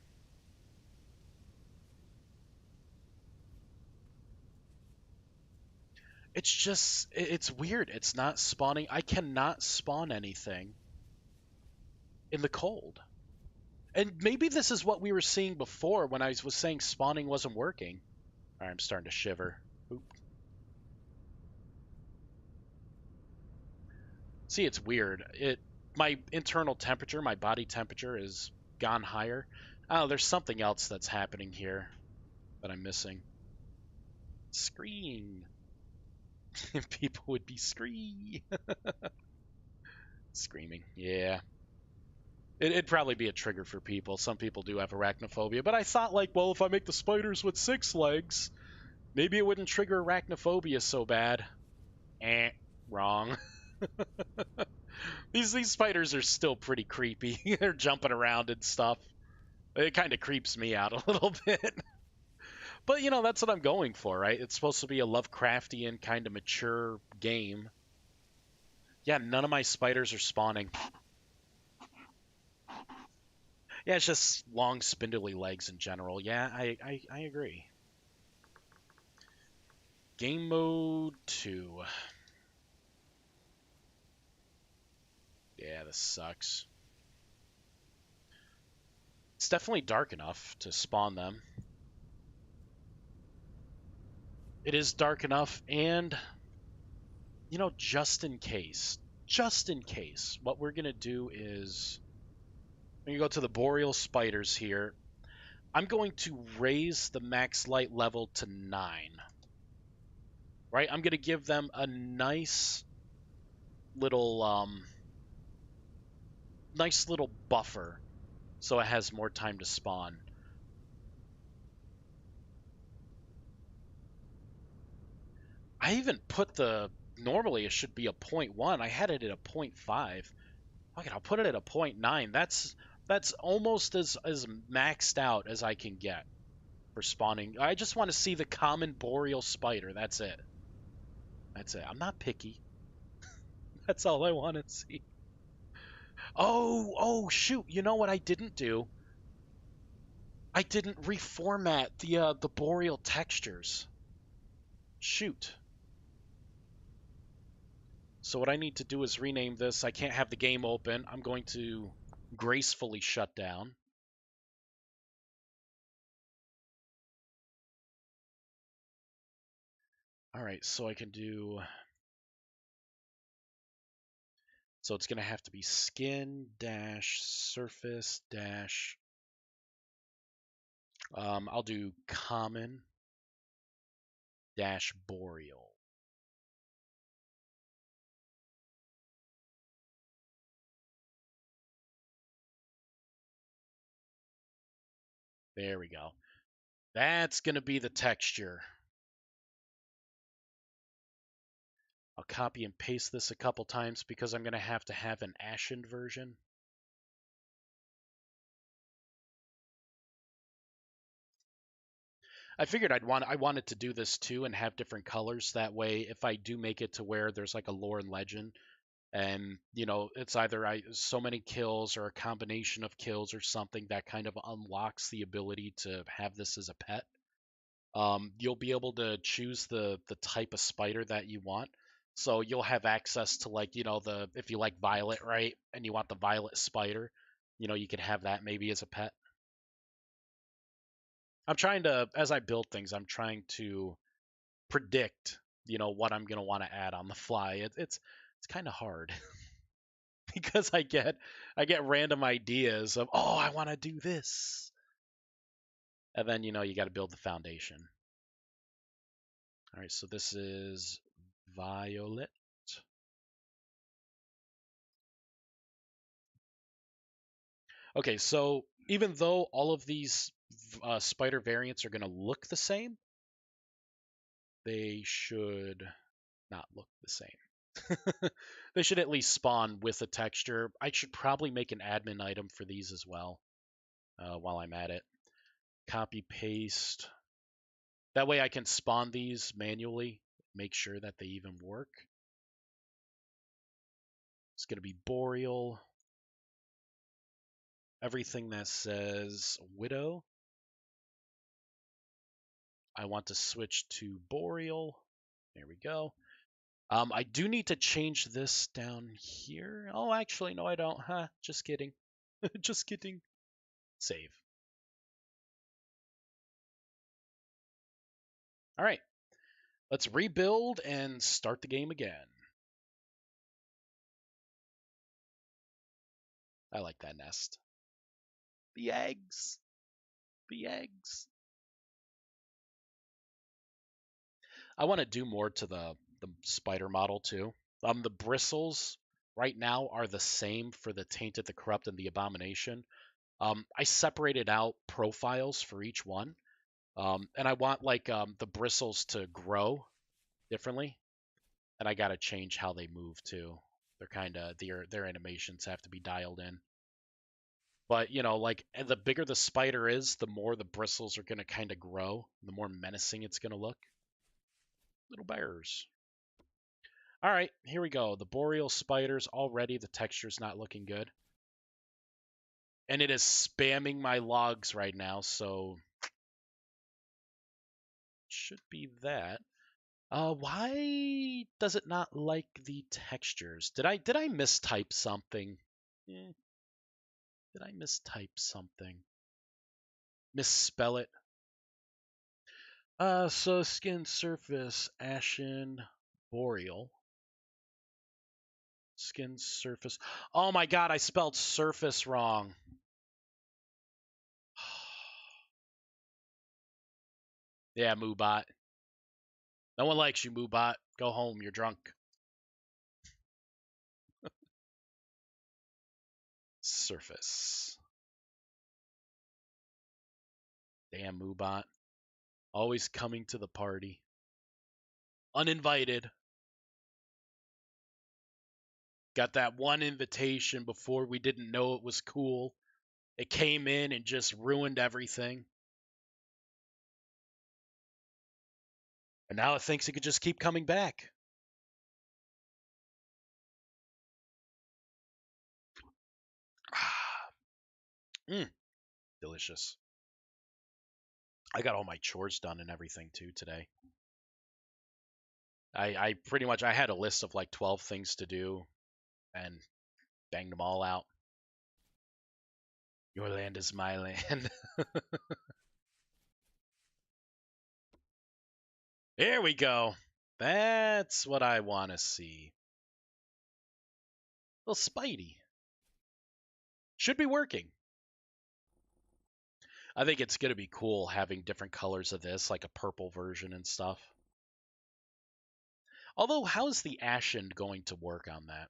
It's weird. It's not spawning. I cannot spawn anything in the cold. And maybe this is what we were seeing before when I was saying spawning wasn't working. All right, I'm starting to shiver. Oop. See, it's weird. my internal temperature, my body temperature is gone higher. Oh, there's something else that's happening here that I'm missing. Scream. People would be screaming. Yeah. It'd probably be a trigger for people. Some people do have arachnophobia, but I thought like, well, if I make the spiders with 6 legs, maybe it wouldn't trigger arachnophobia so bad. Wrong. These spiders are still pretty creepy. They're jumping around and stuff. It kind of creeps me out a little bit. But that's what I'm going for, right? It's supposed to be a Lovecraftian kind of mature game. Yeah, none of my spiders are spawning. Yeah, it's just long, spindly legs in general. Yeah, I agree. Game mode 2. Yeah, this sucks. It's definitely dark enough to spawn them. It is dark enough, and, just in case, what we're going to do is, when you go to the boreal spiders here, I'm going to raise the max light level to 9. Right? I'm going to give them a nice little buffer so it has more time to spawn. I even put normally it should be a 0.1. I had it at a 0.5. Okay, I'll put it at a 0.9. That's almost as maxed out as I can get for spawning. I just want to see the common boreal spider. That's it. I'm not picky. That's all I want to see. Oh, shoot. You know what I didn't do? I didn't reformat the boreal textures. Shoot. So what I need to do is rename this. I can't have the game open. I'm going to gracefully shut down. All right, so I can do... So it's going to have to be skin dash surface dash... I'll do common dash boreal. There we go. That's going to be the texture. I'll copy and paste this a couple times because I'm going to have an ashen version. I figured I wanted to do this too and have different colors. That way, if I do make it to where there's like a lore and legend, and it's either so many kills or a combination of kills or something that kind of unlocks the ability to have this as a pet. You'll be able to choose the type of spider that you want. So you'll have access to like the if you like violet, right, and you want the violet spider, you can have that maybe as a pet. I'm trying to, as I build things, I'm trying to predict, what I'm gonna want to add on the fly. It's kind of hard because I get random ideas of, oh, I want to do this, and then you got to build the foundation. All right, so this is violet. Okay, so even though all of these spider variants are going to look the same, they should not look the same. They should at least spawn with a texture. I should probably make an admin item for these as well while I'm at it. Copy, paste. That way I can spawn these manually, make sure that they even work. It's going to be boreal. Everything that says widow, I want to switch to boreal. There we go. I do need to change this down here. Oh, actually, no, I don't. Huh, just kidding. Just kidding. Save. All right, let's rebuild and start the game again. I like that nest. The eggs. The eggs. I want to do more to the spider model too. The bristles right now are the same for the Tainted, the Corrupt, and the Abomination. I separated out profiles for each one, and I want like the bristles to grow differently, and I gotta change how they move too. They're kind of their animations have to be dialed in. But you know, like the bigger the spider is, the more the bristles are gonna kind of grow, the more menacing it's gonna look. Little bears. All right, here we go. The boreal spiders already. The texture's not looking good, and it is spamming my logs right now, so should be that. Why does it not like the textures? Did I mistype something? Eh, did I mistype something? Misspell it? So skin surface, ashen, boreal. Skin surface. Oh my god, I spelled surface wrong. Yeah, Moobot. No one likes you, Moobot. Go home, you're drunk. Surface. Damn, Moobot. Always coming to the party. Uninvited. Got that one invitation before we didn't know it was cool. It came in and just ruined everything. And now it thinks it could just keep coming back. Delicious. I got all my chores done and everything too today. I pretty much I had a list of like 12 things to do and banged them all out. Your land is my land. Here we go. That's what I want to see. Little Spidey. Should be working. I think it's going to be cool having different colors of this, like a purple version and stuff. Although, how is the Ashen going to work on that?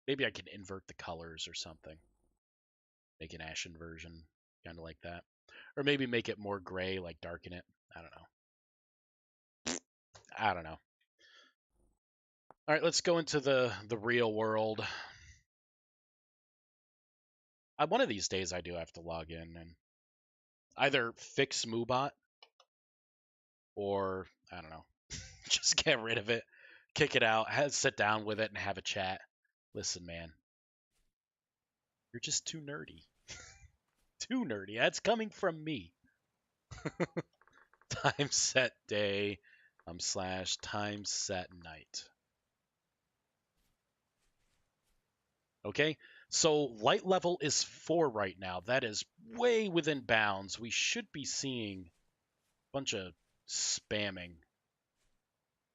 Maybe I can invert the colors or something. Make an Ashen version, kind of like that. Or maybe make it more gray, like darken it. I don't know. I don't know. All right, let's go into the real world. One of these days I do have to log in and either fix Moobot or, I don't know, just get rid of it, kick it out, sit down with it and have a chat. Listen, man, you're just too nerdy. Too nerdy. That's coming from me. Time set day / time set night. Okay, so light level is 4 right now. That is way within bounds. We should be seeing a bunch of spamming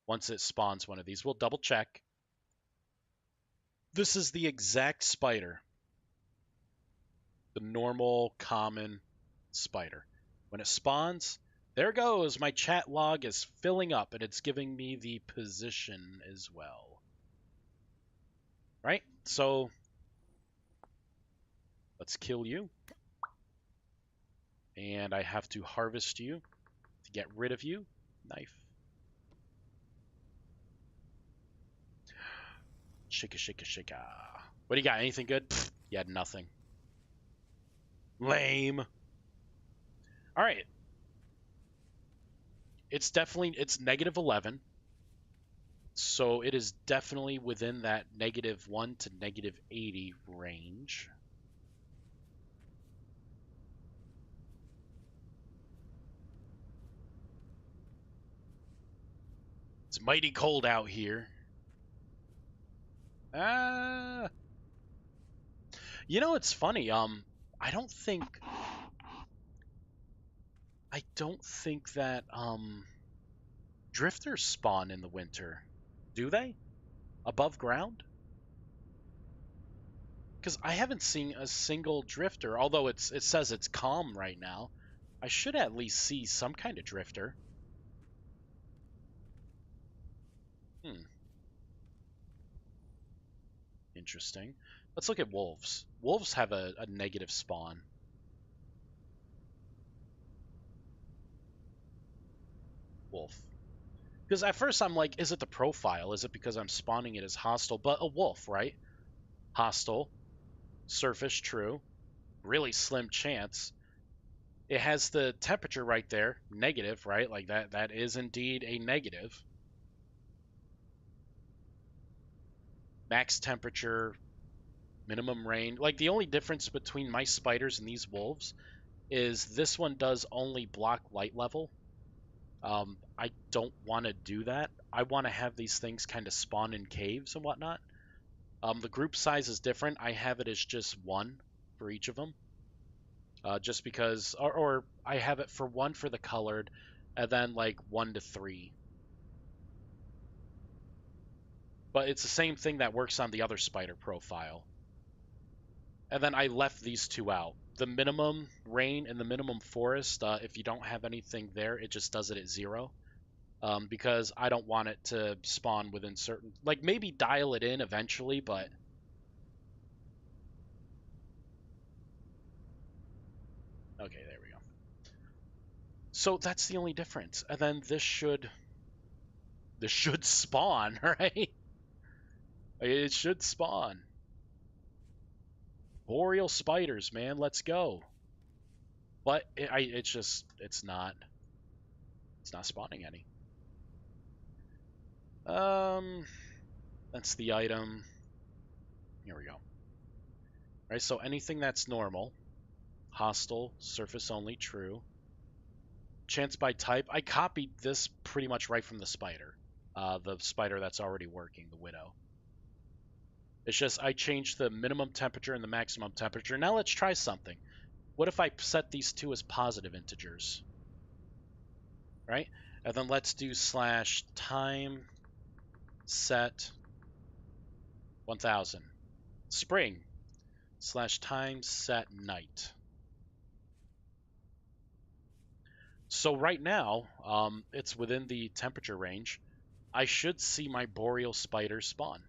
once it spawns one of these. We'll double check. This is the exact spider. The normal, common spider. When it spawns, there goes. My chat log is filling up, and it's giving me the position as well. Right? So, let's kill you. And I have to harvest you to get rid of you. Knife. Shika, shika, shika. What do you got? Anything good? Pfft, you had nothing. Lame. All right. It's -11. So it is definitely within that -1 to -80 range. It's mighty cold out here. You know, it's funny. I don't think that drifters spawn in the winter. Do they? Above ground? because I haven't seen a single drifter, although it says it's calm right now. I should at least see some kind of drifter. Interesting. Let's look at wolves. Wolves have a negative spawn. Wolf. Because at first I'm like, is it the profile? Is it because I'm spawning it as hostile? But a wolf, right? Hostile. Surface, true. Really slim chance. It has the temperature right there, negative, right? Like that is indeed a negative. Max temperature, minimum range. Like the only difference between my spiders and these wolves is this one does only block light level. I don't want to do that. I want to have these things kind of spawn in caves and whatnot. The group size is different. I have it as just one for each of them. Just because, or I have it for one for the colored, and then like 1 to 3. But it's the same thing that works on the other spider profile. And then I left these two out. The minimum rain and the minimum forest, if you don't have anything there, it just does it at 0. Because I don't want it to spawn within certain... Like, maybe dial it in eventually, but... Okay, there we go. So that's the only difference. And then this should spawn, right? It should spawn. Boreal spiders, man, let's go. But it's not spawning any. That's the item. Here we go. All right, so anything that's normal, hostile, surface only, true. Chance by type. I copied this pretty much right from the spider that's already working, the widow. It's just I changed the minimum temperature and the maximum temperature. Now let's try something. What if I set these two as positive integers? Right? And then let's do /time set 1000. Spring /time set night. So right now, it's within the temperature range. I should see my boreal spider spawn.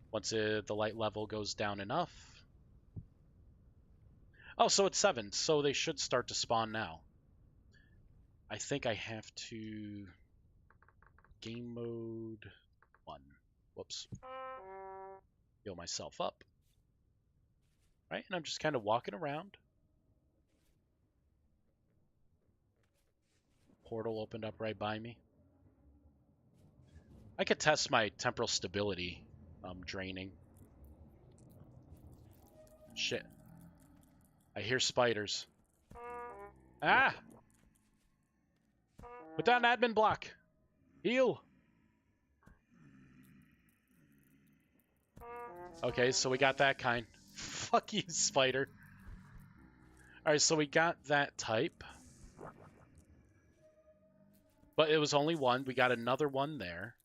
Once the light level goes down enough. Oh, so it's 7, so they should start to spawn now. I think I have to... Game mode 1. Whoops. Heal myself up. Right, and I'm just kind of walking around. Portal opened up right by me. I could test my temporal stability draining. Shit. I hear spiders. Ah! Put down admin block. Heal. Okay, so we got that kind. Fuck you, spider. Alright, so we got that type. But it was only one. We got another one there.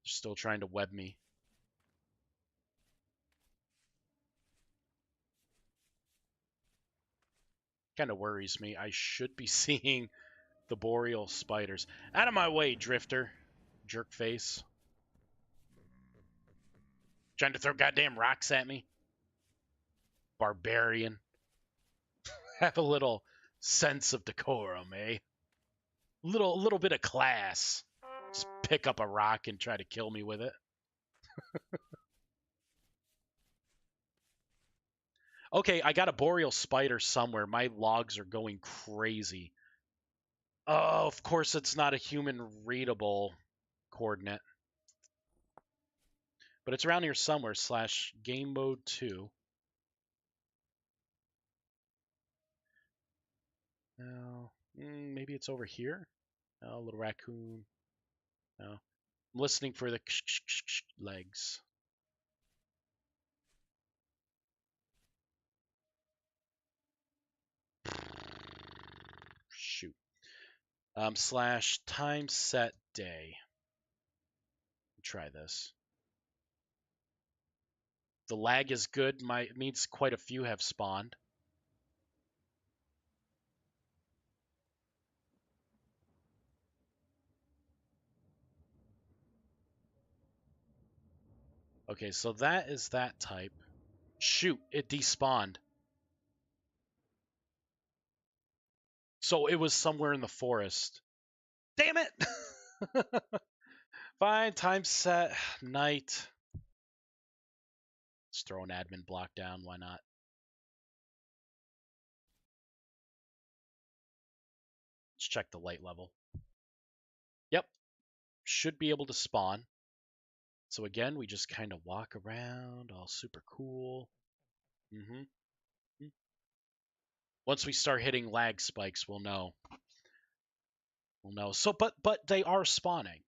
Still trying to web me. Kind of worries me. I should be seeing the boreal spiders. Out of my way, drifter. Jerk face. Trying to throw goddamn rocks at me. Barbarian. Have a little sense of decorum, eh? Little bit of class. Just pick up a rock and try to kill me with it. Okay, I got a boreal spider somewhere. My logs are going crazy. Oh, of course it's not a human readable coordinate. But it's around here somewhere, /game mode 2. No, maybe it's over here. No, little raccoon. No, I'm listening for the legs. Shoot. Slash time set day. Try this. The lag is good. It means quite a few have spawned. Okay, so that is that type. Shoot, it despawned. So it was somewhere in the forest. Damn it! Fine, time set, night. Let's throw an admin block down, why not? Let's check the light level. Yep, should be able to spawn. So again, we just kind of walk around, all super cool. Once we start hitting lag spikes, we'll know. We'll know. So, but they are spawning.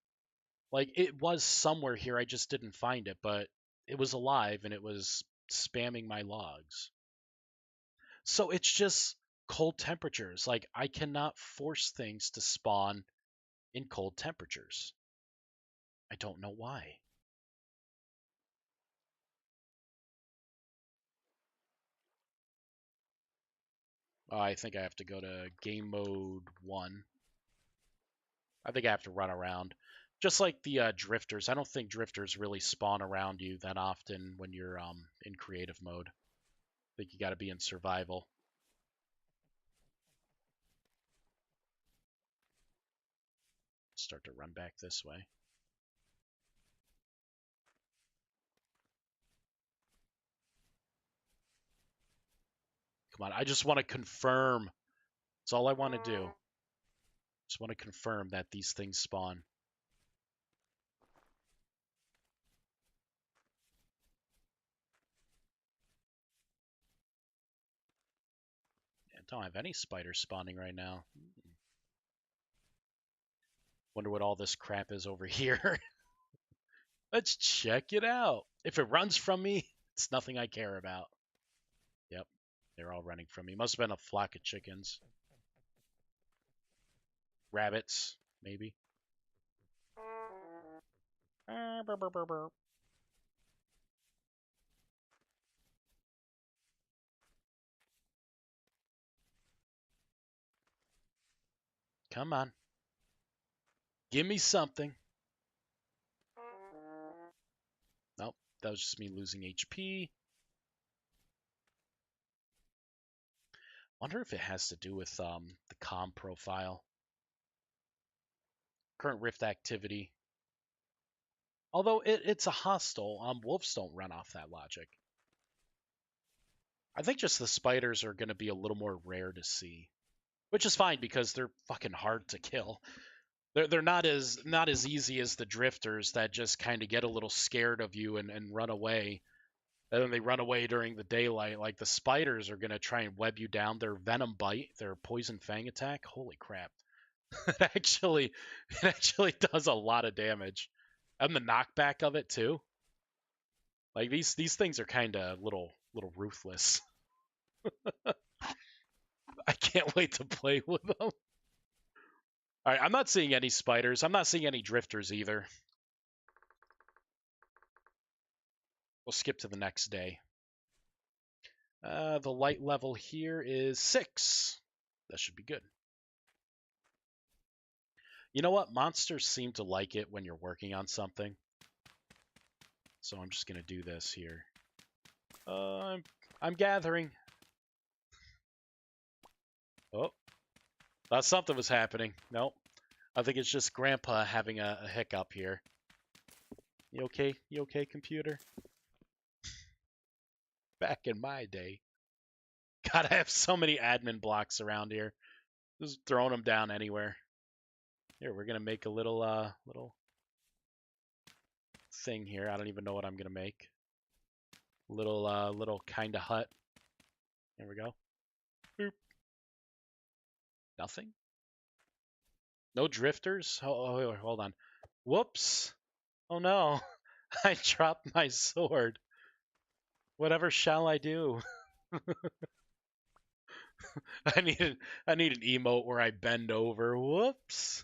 Like, it was somewhere here, I just didn't find it, but it was alive and it was spamming my logs. So it's just cold temperatures. Like, I cannot force things to spawn in cold temperatures. I don't know why. I think I have to go to game mode 1. I think I have to run around. Just like the drifters. I don't think drifters really spawn around you that often when you're in creative mode. I think you got to be in survival. Start to run back this way. Come on, I just want to confirm. That's all I want to do. Just want to confirm that these things spawn. I don't have any spiders spawning right now. Wonder what all this crap is over here. Let's check it out. If it runs from me, it's nothing I care about. Yep, they're all running from me. Must have been a flock of chickens. Rabbits, maybe. Come on. Give me something. Nope, that was just me losing HP. Wonder if it has to do with the comm profile. Current rift activity. Although it's a hostile, wolves don't run off that logic. I think just the spiders are going to be a little more rare to see, which is fine because they're fucking hard to kill. They're not as easy as the drifters that just kind of get a little scared of you and run away. And then they run away during the daylight. Like the spiders are going to try and web you down. Their venom bite, their poison fang attack. Holy crap. it actually does a lot of damage. And the knockback of it too. Like these things are kind of little ruthless. I can't wait to play with them. All right, I'm not seeing any spiders. I'm not seeing any drifters either. We'll skip to the next day. The light level here is 6. That should be good. You know what? Monsters seem to like it when you're working on something. So I'm just going to do this here. I'm gathering. Oh, thought something was happening. Nope. I think it's just Grandpa having a hiccup here. You okay? You okay, computer? Back in my day. God, I have so many admin blocks around here. Just throwing them down anywhere. Here, we're gonna make a little thing here. I don't even know what I'm gonna make. Little kind of hut. There we go. Boop. Nothing. No drifters. Oh, hold on. Whoops. Oh no. I dropped my sword. Whatever shall I do? I need I need an emote where I bend over. Whoops.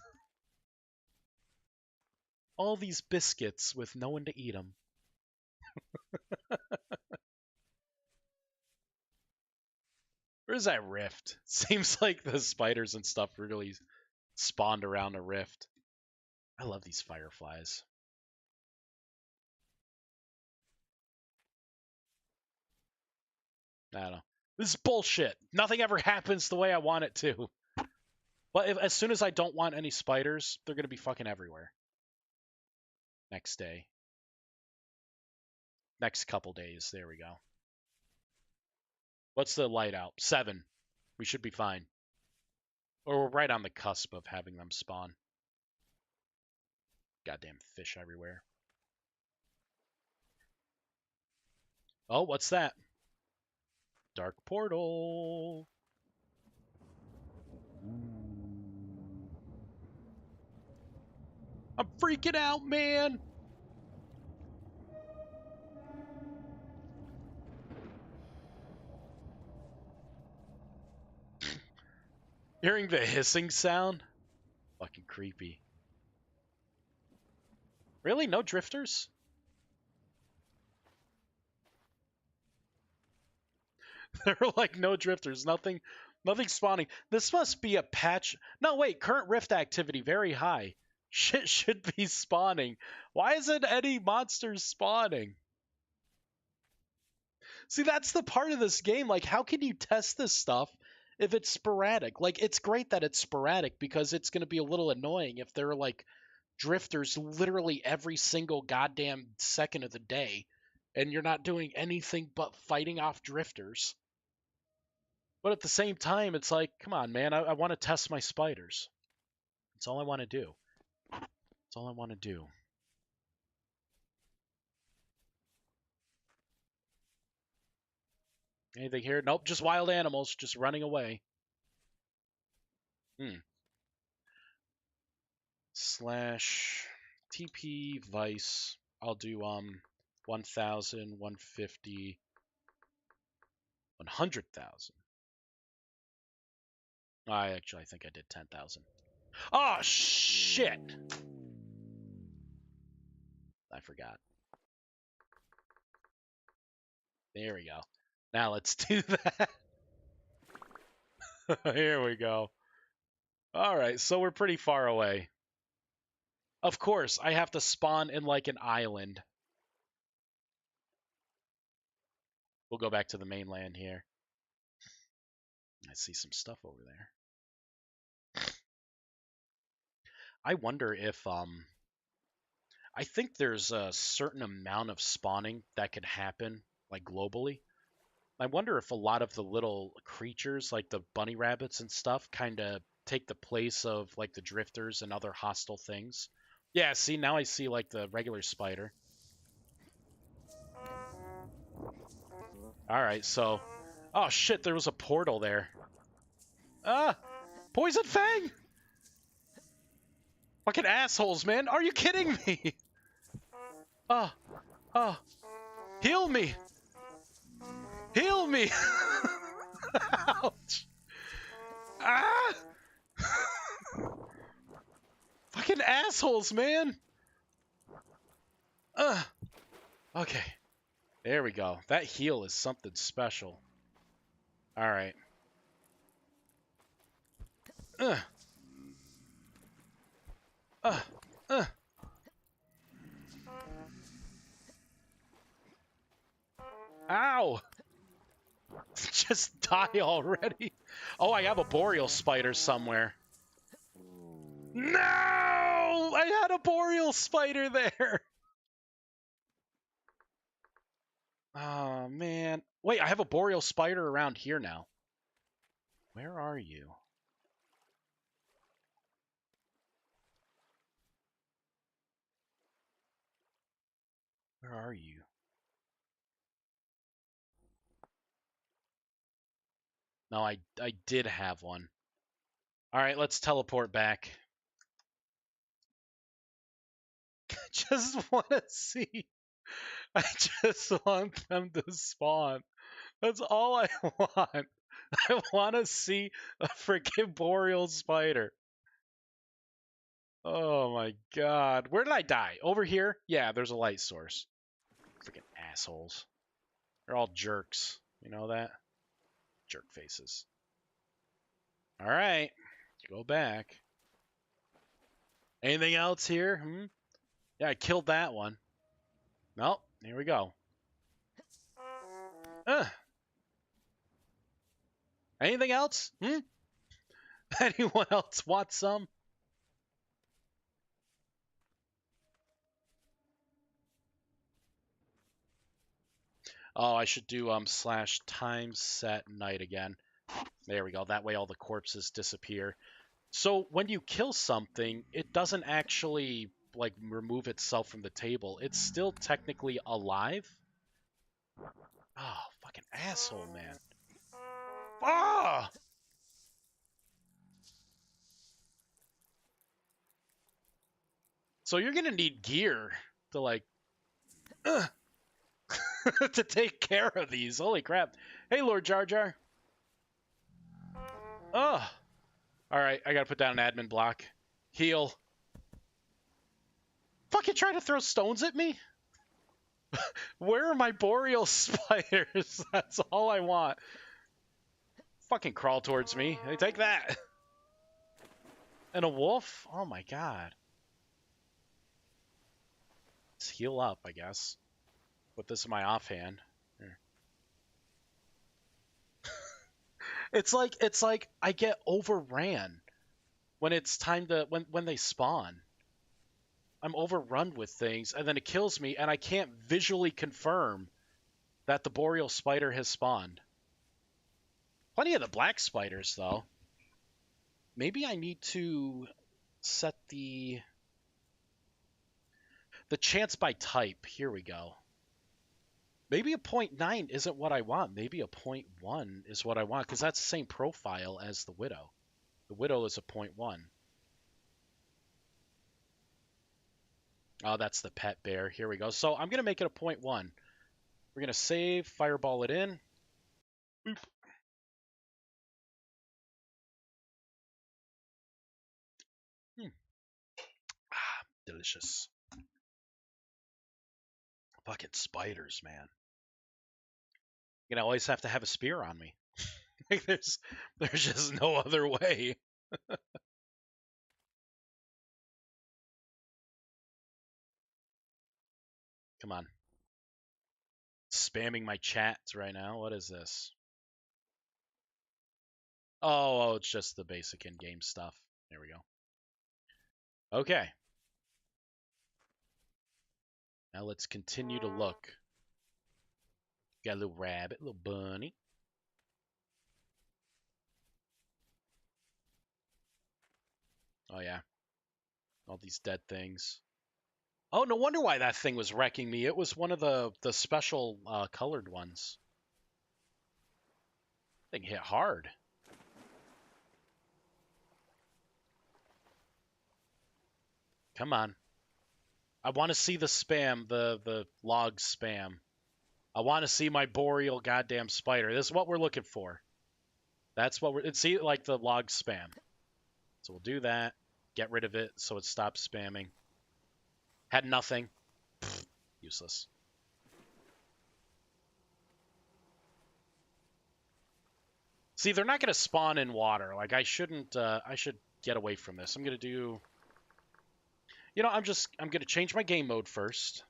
All these biscuits with no one to eat them. Where's that rift? Seems like the spiders and stuff really spawned around a rift. I love these fireflies. I don't know. This is bullshit. Nothing ever happens the way I want it to. But as soon as I don't want any spiders, they're gonna be fucking everywhere. Next day. Next couple days. There we go. What's the light out? 7. We should be fine. Or we're right on the cusp of having them spawn. Goddamn fish everywhere. Oh, what's that? Dark portal. I'm freaking out, man. Hearing the hissing sound? Fucking creepy. Really? No drifters? There are like no drifters, nothing spawning. This must be a patch. No, wait, current rift activity very high. Shit should be spawning. Why isn't any monsters spawning? See, that's the part of this game. Like, how can you test this stuff if it's sporadic? Like, it's great that it's sporadic because it's going to be a little annoying if there are like drifters literally every single goddamn second of the day and you're not doing anything but fighting off drifters. But at the same time, it's like, come on, man, I want to test my spiders. That's all I want to do. That's all I want to do. Anything here? Nope, just wild animals just running away. Slash TP Vice. I'll do 1,000, 150, 100,000. I think I did 10,000. Oh shit! I forgot. There we go. Now let's do that. Here we go. All right, so we're pretty far away. Of course, I have to spawn in like an island. We'll go back to the mainland here. I see some stuff over there. I wonder if I think there's a certain amount of spawning that could happen like globally. I wonder if a lot of the little creatures like the bunny rabbits and stuff kind of take the place of like the drifters and other hostile things. Yeah, see, now I see like the regular spider. All right, so oh shit, there was a portal there. Ah, Poison Fang! Fucking assholes, man. Are you kidding me? Ah, ah. Heal me! Heal me! Ouch! Ah! Fucking assholes, man! Okay. There we go. That heal is something special. Alright. Uh. Ow! Just die already. Oh, I have a boreal spider somewhere. No! I had a boreal spider there. Oh, man. Wait, I have a boreal spider around here now. Where are you? Where are you? No, I did have one. All right, let's teleport back. I just want to see. I just want them to spawn. That's all I want. I want to see a freaking boreal spider. Oh my god. Where did I die? Over here? Yeah, there's a light source. Freaking assholes. They're all jerks. You know that? Jerk faces. Alright. Go back. Anything else here? Hmm? Yeah, I killed that one. Nope. Here we go. Anything else? Hmm? Anyone else want some? Oh, I should do slash time set night again. There we go. That way all the corpses disappear. So when you kill something, it doesn't actually like remove itself from the table. It's still technically alive. Oh, fucking asshole, man. Ah! So you're gonna need gear to like to take care of these. Holy crap. Hey, Lord Jar Jar. Oh. Alright, I gotta put down an admin block. Heal. Fucking try to throw stones at me? Where are my boreal spiders? That's all I want. Fucking crawl towards me. Hey, take that. And a wolf? Oh my god. Let's heal up, I guess. Put this in my offhand. Here. It's like I get overran when it's time to when they spawn. I'm overrun with things, and then it kills me, and I can't visually confirm that the boreal spider has spawned. Plenty of the black spiders, though. Maybe I need to set the chance by type. Here we go. Maybe a 0.9 isn't what I want. Maybe a 0.1 is what I want, because that's the same profile as the Widow. The Widow is a 0.1. Oh, that's the pet bear. Here we go. So I'm going to make it a 0.1. We're going to save, fireball it in. Boop. Ah, delicious. Fucking spiders, man. You know, I always have to have a spear on me. Like, there's just no other way. Come on. Spamming my chats right now. What is this? Oh, it's just the basic in-game stuff. There we go. Okay. Now let's continue to look. Got a little rabbit, little bunny. Oh, yeah. All these dead things. Oh, no wonder why that thing was wrecking me. It was one of the special colored ones. Thing hit hard. Come on. I want to see the spam, the log spam. I want to see my boreal goddamn spider. This is what we're looking for. That's what we're... See, like the log spam. So we'll do that. Get rid of it so it stops spamming. Had nothing. Pfft, useless. See, they're not going to spawn in water. Like, I shouldn't... I should get away from this. I'm going to do... You know, I'm going to change my game mode first.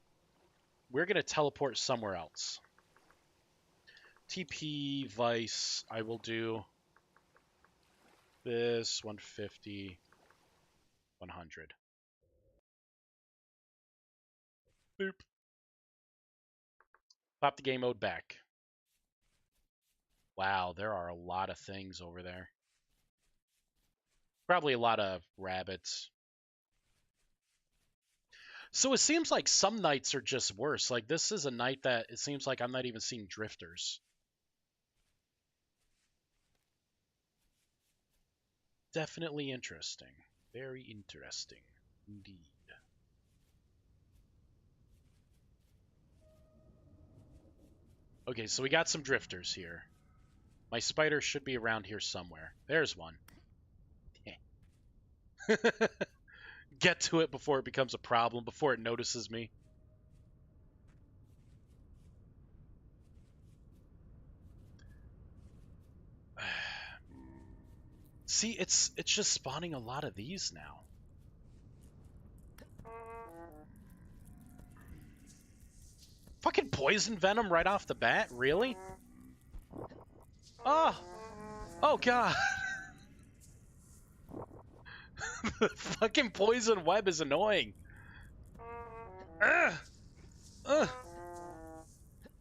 We're going to teleport somewhere else. TP, Vice, I will do this, 150, 100. Boop. Pop the game mode back. Wow, there are a lot of things over there. Probably a lot of rabbits. So it seems like some nights are just worse. Like this is a night that it seems like I'm not even seeing drifters. Definitely interesting. Very interesting indeed. Okay, so we got some drifters here. My spider should be around here somewhere. There's one. Get to it before it becomes a problem, before it notices me. See, it's just spawning a lot of these now. Fucking poison venom right off the bat? Really? Oh! Oh, God! The fucking poison web is annoying. Ugh! Ugh!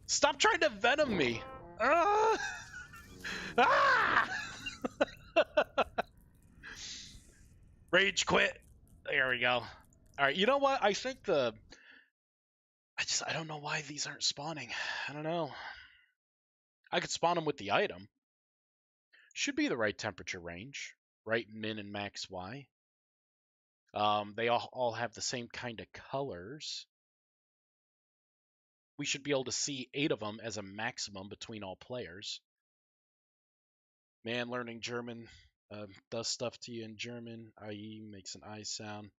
Stop trying to venom me! Ugh! Ah! Rage quit! There we go. Alright, you know what? I think I don't know why these aren't spawning. I don't know. I could spawn them with the item. Should be the right temperature range. Right min and max Y. They all have the same kind of colors. We should be able to see 8 of them as a maximum between all players. Man, learning German does stuff to you in German. IE makes an I sound.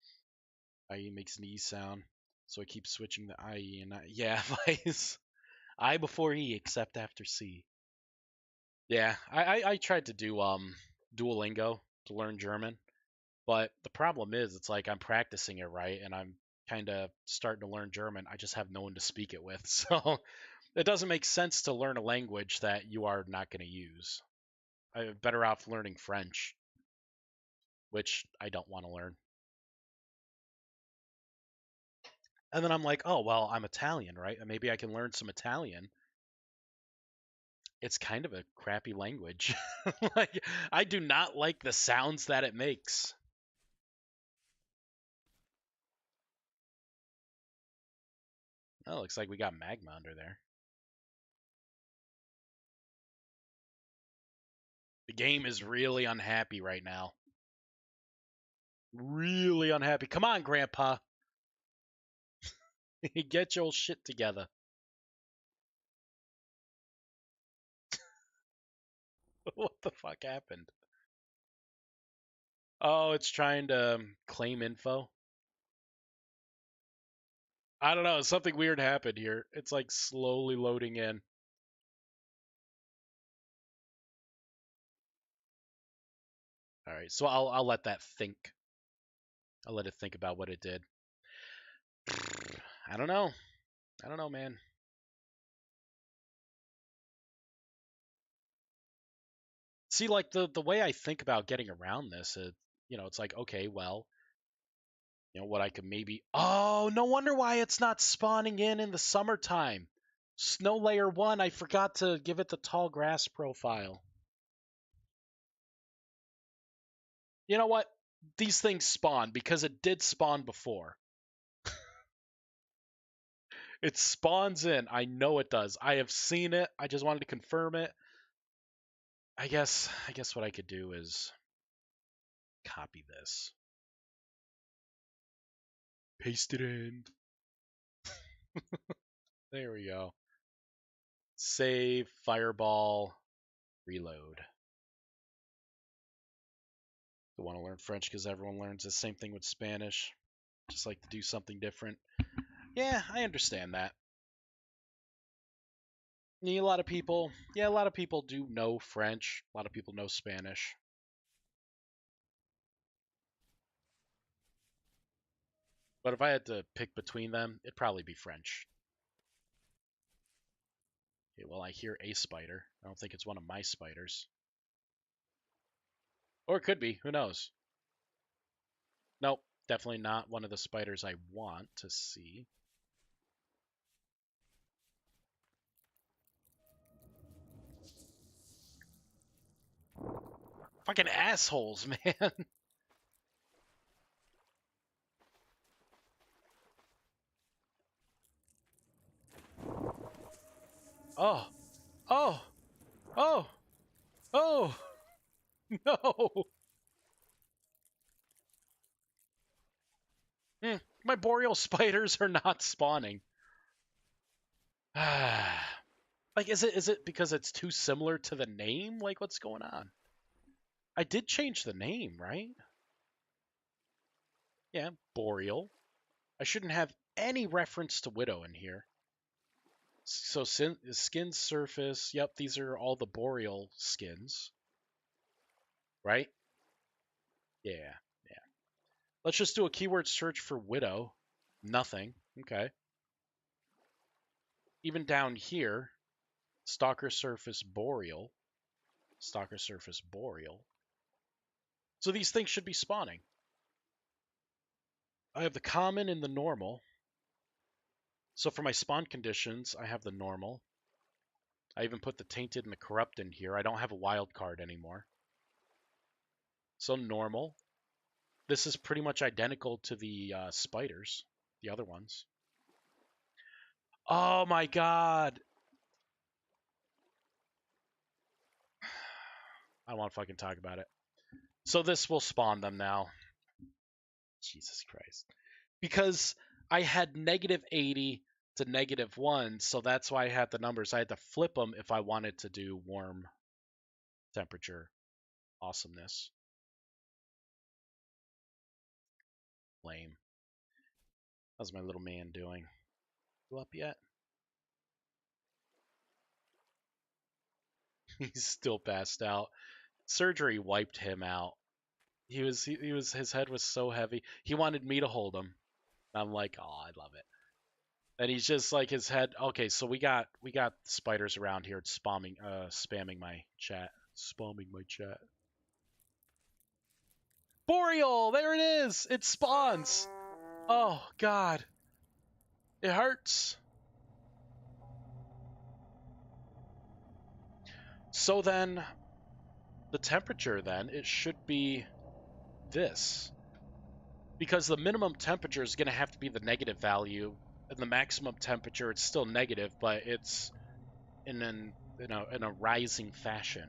IE makes an E sound. So I keep switching the IE and I. Yeah, I before E, except after C. Yeah, I tried to do Duolingo to learn German, but the problem is it's like I'm practicing it right and I'm kind of starting to learn German. I just have no one to speak it with. So it doesn't make sense to learn a language that you are not going to use. I'm better off learning French, which I don't want to learn. And then I'm like, oh, well, I'm Italian, right? And maybe I can learn some Italian. It's kind of a crappy language. Like, I do not like the sounds that it makes. Oh, looks like we got magma under there. The game is really unhappy right now. Really unhappy. Come on, Grandpa. Get your shit together. What the fuck happened? Oh, it's trying to claim info. I don't know. Something weird happened here. It's like slowly loading in. All right, so I'll let that think. I'll let it think about what it did. I don't know. I don't know, man. See, like the way I think about getting around this, it's like, okay, well, what I could maybe. Oh, no wonder why it's not spawning in the summertime. Snow layer 1, I forgot to give it the tall grass profile. You know what? These things spawn because it did spawn before. It spawns in. I know it does. I have seen it. I just wanted to confirm it. I guess what I could do is copy this. Paste it in. There we go. Save, fireball, reload. I want to learn French because everyone learns the same thing with Spanish. Just like to do something different. Yeah, I understand that. A lot of people do know French. A lot of people know Spanish. But if I had to pick between them, it'd probably be French. Okay, well, I hear a spider. I don't think it's one of my spiders. Or it could be. Who knows? Nope, definitely not one of the spiders I want to see. Fucking assholes, man. Oh, oh, oh, oh, no. My boreal spiders are not spawning. Like, is it because it's too similar to the name? Like, what's going on? I did change the name, right? Yeah, Boreal. I shouldn't have any reference to Widow in here. So skin surface, yep, these are all the Boreal skins, right? Yeah, yeah. Let's just do a keyword search for Widow. Nothing. Okay. Even down here, Stalker surface Boreal. Stalker surface Boreal. So these things should be spawning. I have the common and the normal. So for my spawn conditions, I have the normal. I even put the tainted and the corrupt in here. I don't have a wild card anymore. So normal. This is pretty much identical to the spiders, the other ones. Oh my god! I don't want to fucking talk about it. So this will spawn them now. Jesus Christ. Because I had -80 to -1, so that's why I had the numbers. I had to flip them if I wanted to do warm temperature awesomeness. Lame. How's my little man doing? You up yet? He's still passed out. Surgery wiped him out. His head was so heavy. He wanted me to hold him. I'm like, oh, I love it. And he's just like his head. Okay, so we got spiders around here spamming my chat. Spamming my chat. Boreal, there it is. It spawns. Oh god. It hurts. So then the temperature then it should be this. Because the minimum temperature is going to have to be the negative value, and the maximum temperature it's still negative, but it's in a rising fashion.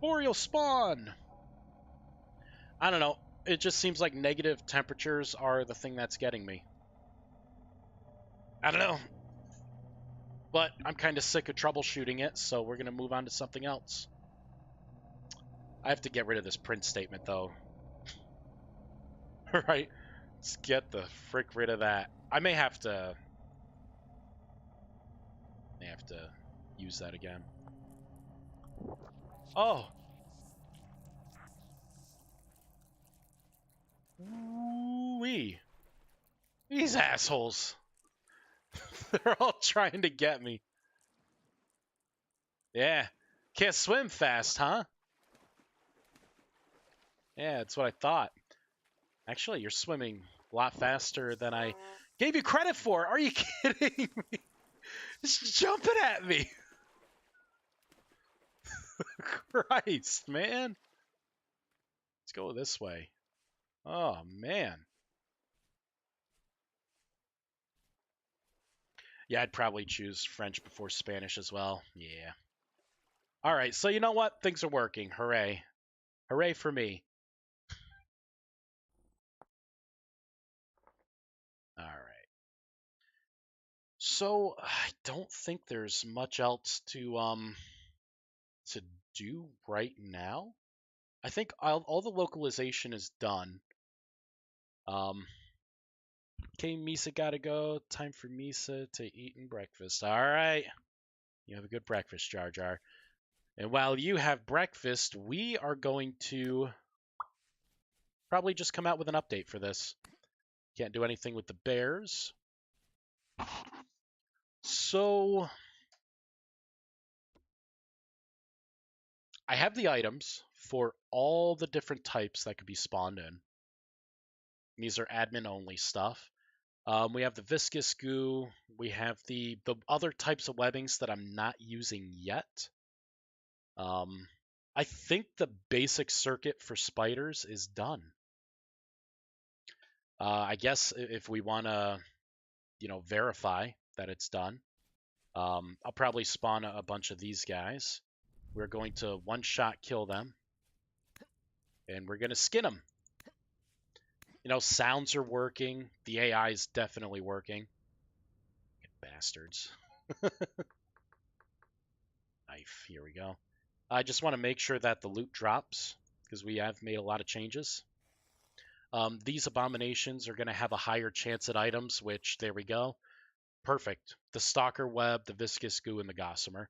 Boreal spawn. I don't know. It just seems like negative temperatures are the thing that's getting me. I don't know. But I'm kind of sick of troubleshooting it, so we're going to move on to something else. I have to get rid of this print statement, though. Right? Let's get the frick rid of that. I may have to use that again. Oh! Wee. These assholes. They're all trying to get me. Yeah. Can't swim fast, huh? Yeah, that's what I thought. Actually, you're swimming a lot faster than I gave you credit for. Are you kidding me? Just jumping at me. Christ, man. Let's go this way. Oh, man. Yeah, I'd probably choose French before Spanish as well. Yeah. All right, so you know what? Things are working. Hooray. Hooray for me. All right. So, I don't think there's much else to do right now. I think all the localization is done. Okay, Misa gotta go. Time for Misa to eat and breakfast. All right. You have a good breakfast, Jar Jar. And while you have breakfast, we are going to probably just come out with an update for this. Can't do anything with the bears. So I have the items for all the different types that could be spawned in. These are admin only stuff. We have the viscous goo. We have the other types of webbings that I'm not using yet. I think the basic circuit for spiders is done. I guess if we want to, verify that it's done, I'll probably spawn a bunch of these guys. We're going to one-shot kill them, and we're going to skin them. You know, sounds are working. The AI is definitely working. Bastards. Knife. Here we go. I just want to make sure that the loot drops because we have made a lot of changes. These abominations are going to have a higher chance at items, which, there we go. Perfect. The Stalker Web, the Viscous Goo, and the Gossamer.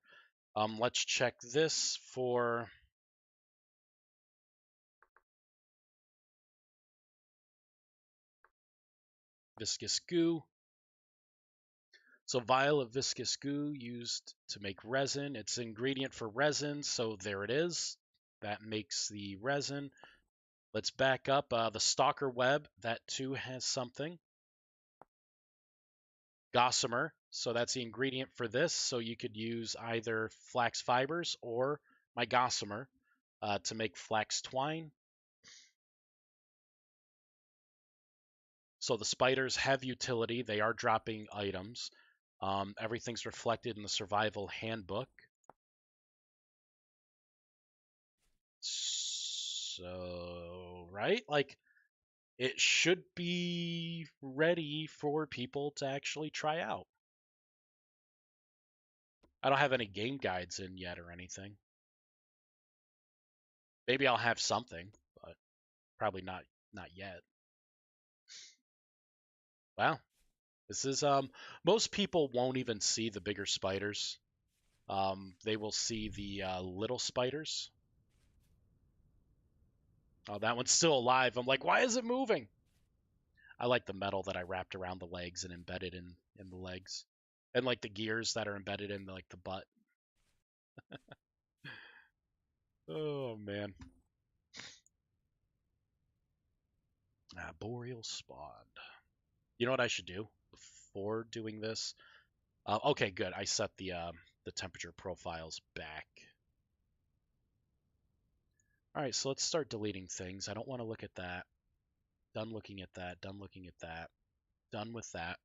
Let's check this for... Viscous Goo. So vial of viscous goo used to make resin. It's an ingredient for resin, so there it is. That makes the resin. Let's back up. The Stalker Web, that too has something. Gossamer, so that's the ingredient for this. So you could use either flax fibers or my gossamer to make flax twine. So the spiders have utility. They are dropping items. Everything's reflected in the survival handbook. So, right? Like, it should be ready for people to actually try out. I don't have any game guides in yet or anything. Maybe I'll have something, but probably not yet. Wow. This is most people won't even see the bigger spiders. They will see the little spiders. Oh, that one's still alive. I'm like, why is it moving? I like the metal that I wrapped around the legs and embedded in the legs. And like the gears that are embedded in like the butt. Oh man. Boreal spawned. You know what I should do before doing this? Okay, good. I set the temperature profiles back. All right, so let's start deleting things. I don't want to look at that. Done looking at that. Done looking at that. Done with that.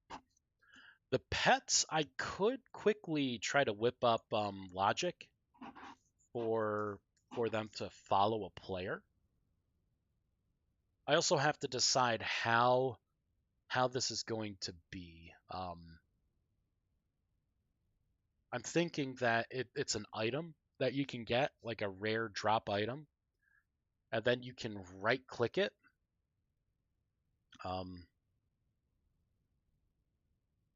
The pets, I could quickly try to whip up logic for them to follow a player. I also have to decide how this is going to be. I'm thinking that it's an item that you can get, like a rare drop item, and then you can right-click it.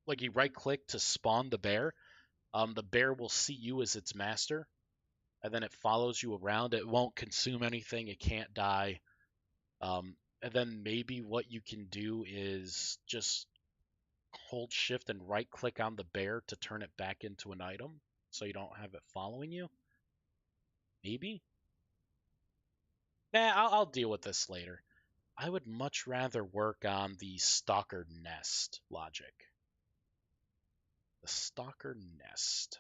Like you right-click to spawn the bear. The bear will see you as its master, and then it follows you around. It won't consume anything. It can't die. And then maybe what you can do is just hold shift and right click on the bear to turn it back into an item so you don't have it following you. Maybe? Nah, I'll deal with this later. I would much rather work on the Stalker Nest logic. The Stalker Nest.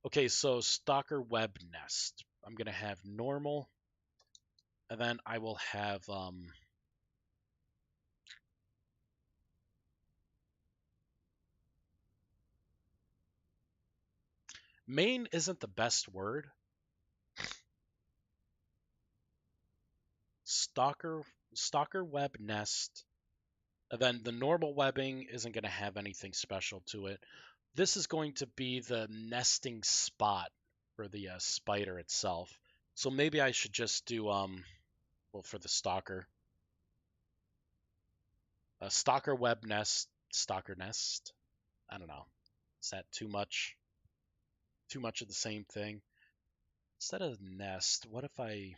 Okay, so Stalker Web Nest. I'm going to have normal, and then I will have main isn't the best word. Stalker Web Nest. And then the normal webbing isn't going to have anything special to it. This is going to be the nesting spot for the spider itself. So maybe I should just do well, for the stalker. Stalker web nest, stalker nest. I don't know. Is that too much? Too much of the same thing? Instead of nest, what if I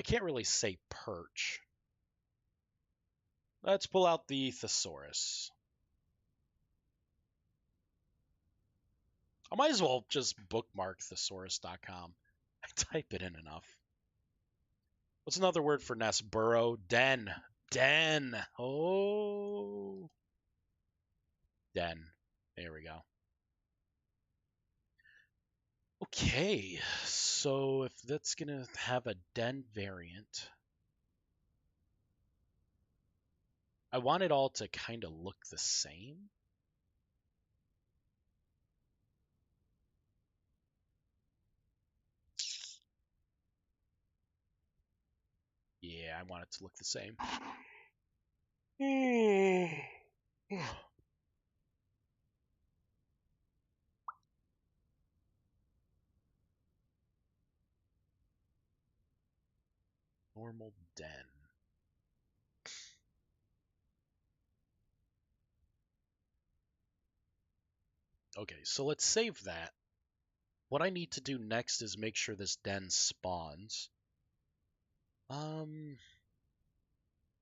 can't really say perch. Let's pull out the thesaurus. I might as well just bookmark thesaurus.com. I type it in enough. What's another word for nest? Burrow? Den. Den. Oh. Den. There we go. Okay, so if that's going to have a den variant, I want it all to kind of look the same. Yeah, I want it to look the same. Normal den. Okay, so let's save that. What I need to do next is make sure this den spawns.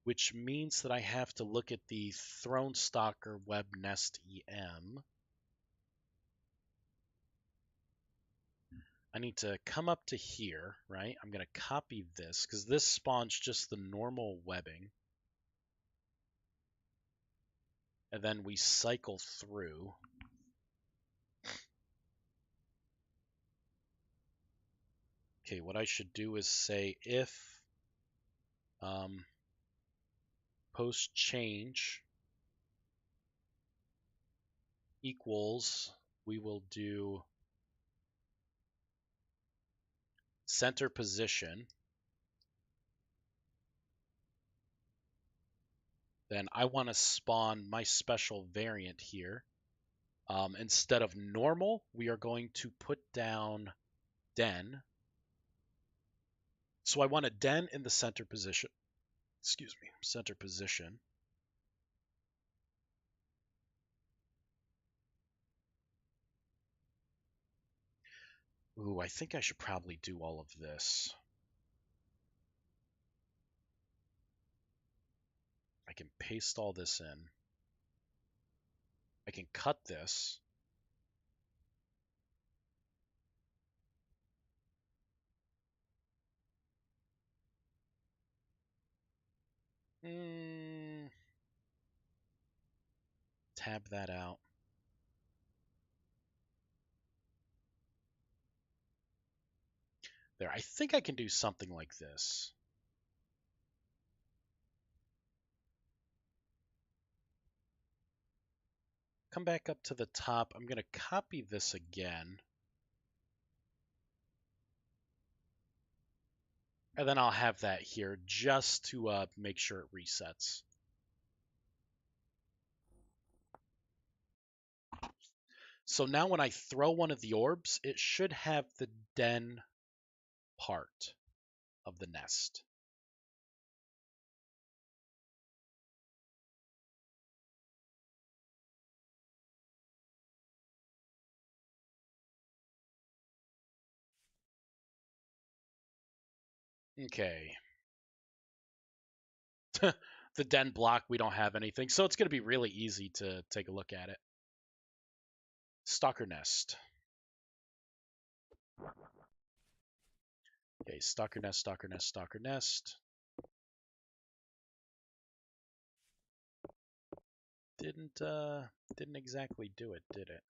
Which means that I have to look at the Throne Stalker Web Nest EM. I need to come up to here, right? I'm going to copy this because this spawns just the normal webbing. And then we cycle through. Okay, what I should do is say if post change equals, we will do center position. Then I want to spawn my special variant here. Instead of normal, we are going to put down den. So I want a den in the center position. Excuse me, center position. Ooh, I think I should probably do all of this. I can paste all this in. I can cut this. Tab that out. There, I think I can do something like this. Come back up to the top. I'm going to copy this again. And then I'll have that here just to make sure it resets. So now when I throw one of the orbs, it should have the den part of the nest. Okay. The den block, we don't have anything, so it's going to be really easy to take a look at it. Stalker nest. Okay, stalker nest, stalker nest, stalker nest. Didn't exactly do it, did it?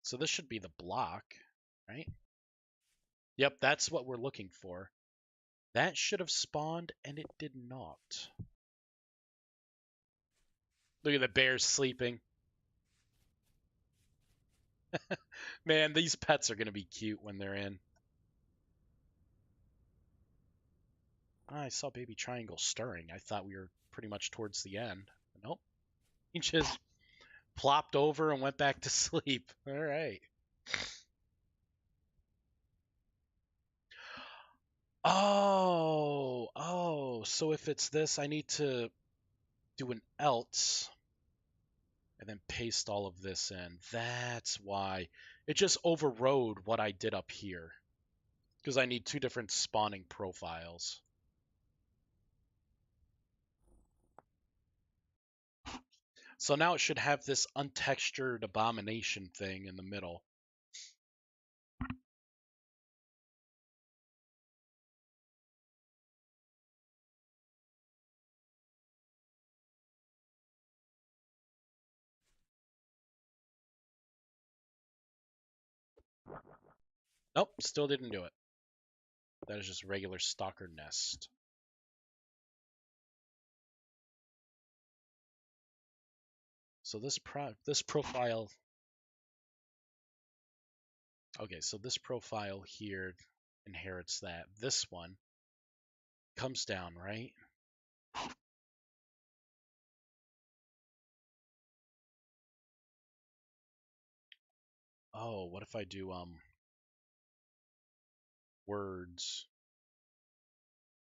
So this should be the block, right? Yep, that's what we're looking for. That should have spawned, and it did not. Look at the bears sleeping. Man, these pets are going to be cute when they're in. I saw Baby Triangle stirring. I thought we were pretty much towards the end. Nope. He just plopped over and went back to sleep. All right. Oh, so if it's this, I need to do an else and then paste all of this in. That's why. It just overrode what I did up here because I need two different spawning profiles. So now it should have this untextured abomination thing in the middle. Nope, still didn't do it. That is just regular stalker nest. So this profile. Okay, so this profile here inherits that. This one comes down, right? Oh, what if I do words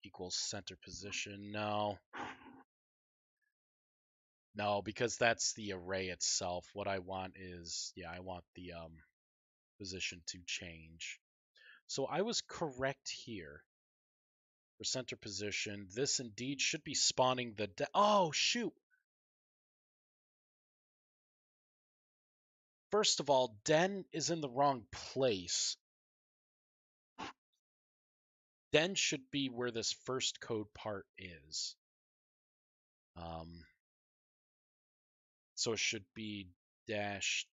equals center position? No. No, because that's the array itself. What I want is, yeah, I want the position to change. So I was correct here for center position. This indeed should be spawning the oh, shoot. First of all, den is in the wrong place. Den should be where this first code part is. So it should be dash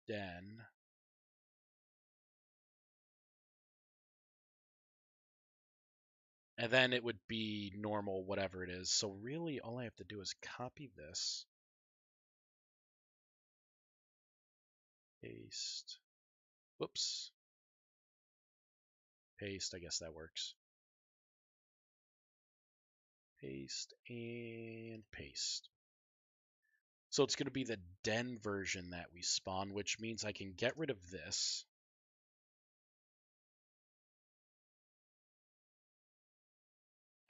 den. And then it would be normal, whatever it is. So really, all I have to do is copy this. Paste. Whoops. Paste, I guess that works. Paste and paste. So it's going to be the den version that we spawn, which means I can get rid of this.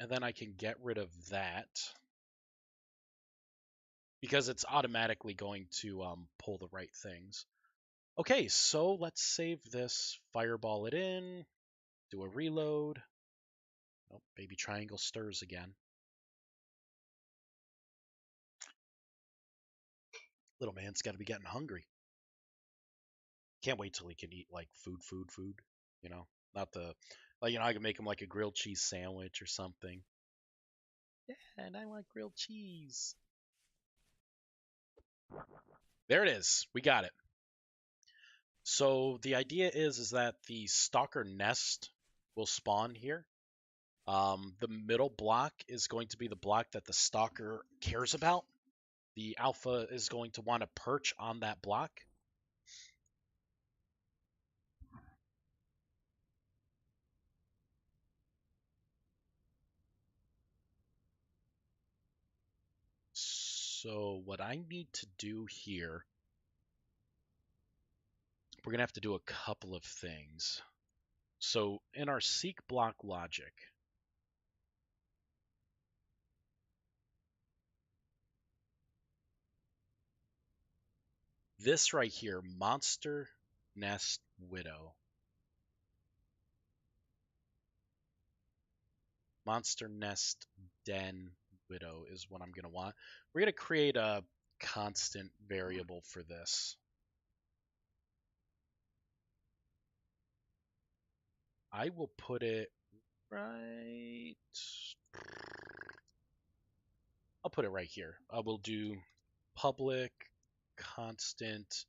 And then I can get rid of that. Because it's automatically going to pull the right things. Okay, so let's save this, fireball it in, do a reload. Oh, baby triangle stirs again. Little man's got to be getting hungry. Can't wait till he can eat like food. You know, not the like I can make him like a grilled cheese sandwich or something. Yeah, and I want grilled cheese. There it is. We got it. So the idea is that the stalker nest will spawn here. The middle block is going to be the block that the stalker cares about. The alpha is going to want to perch on that block. So what I need to do here, we're going to have to do a couple of things. So in our seek block logic, this right here, monster nest widow, monster nest den widow is what I'm going to want. We're going to create a constant variable for this. I will put it right. I'll put it right here. I will do public constant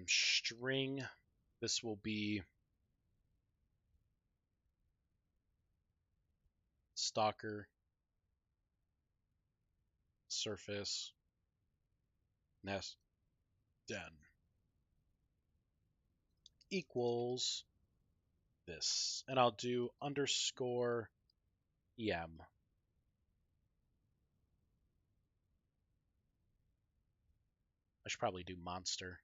string. This will be stalker surface nest den equals this, and I'll do underscore em. I should probably do monster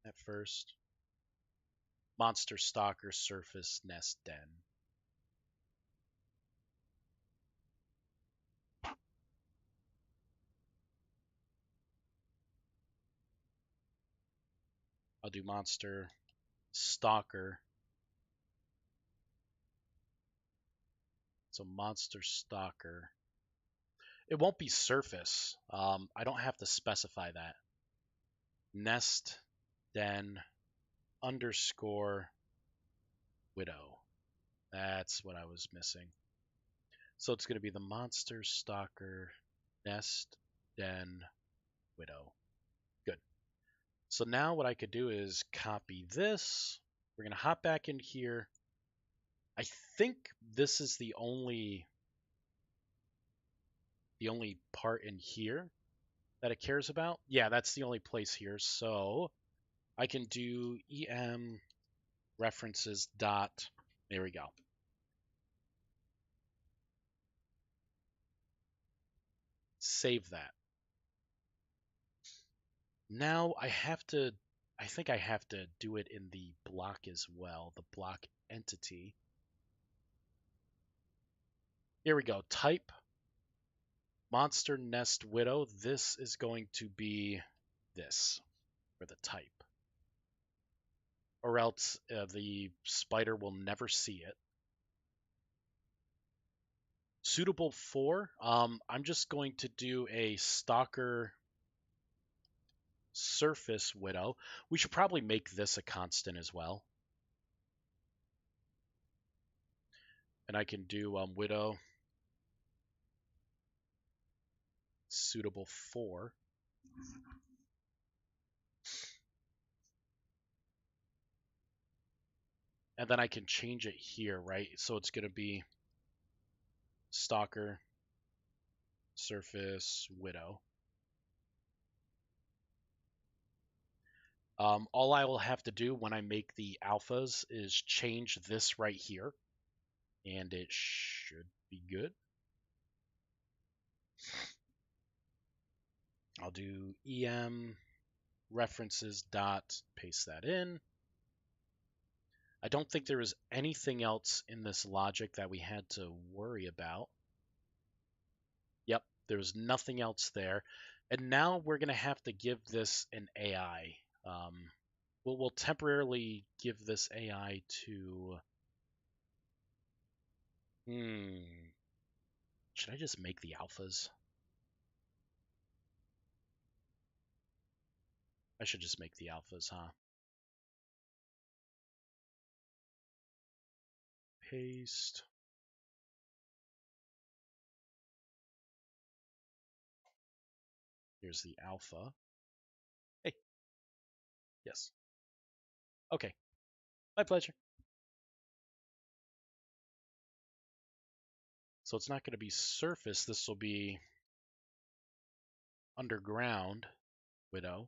at first. Monster stalker surface nest den. I'll do monster stalker. So monster stalker. It won't be surface. I don't have to specify that. Nest den underscore widow. That's what I was missing. So it's going to be the monster stalker nest den widow. Good. So now what I could do is copy this. We're going to hop back in here. I think this is the only part in here. that it cares about. Yeah, that's the only place here. So I can do em references dot. There we go. Save that. Now I think I have to do it in the block as well, the block entity. Here we go. Type monster nest widow. This is going to be this for the type. Or else the spider will never see it. Suitable for, I'm just going to do a stalker surface widow. We should probably make this a constant as well. And I can do widow suitable for. And then I can change it here, right? So it's going to be stalker surface widow. All I will have to do when I make the alphas is change this right here, and it should be good. I'll do em references dot paste that in. I don't think there is anything else in this logic that we had to worry about. Yep, there's nothing else there. And now we're going to have to give this an AI. We'll temporarily give this AI to... Should I just make the alphas? I should just make the alphas, huh? Paste. Here's the alpha. Hey. Yes. Okay. My pleasure. So it's not going to be surface. This will be underground widow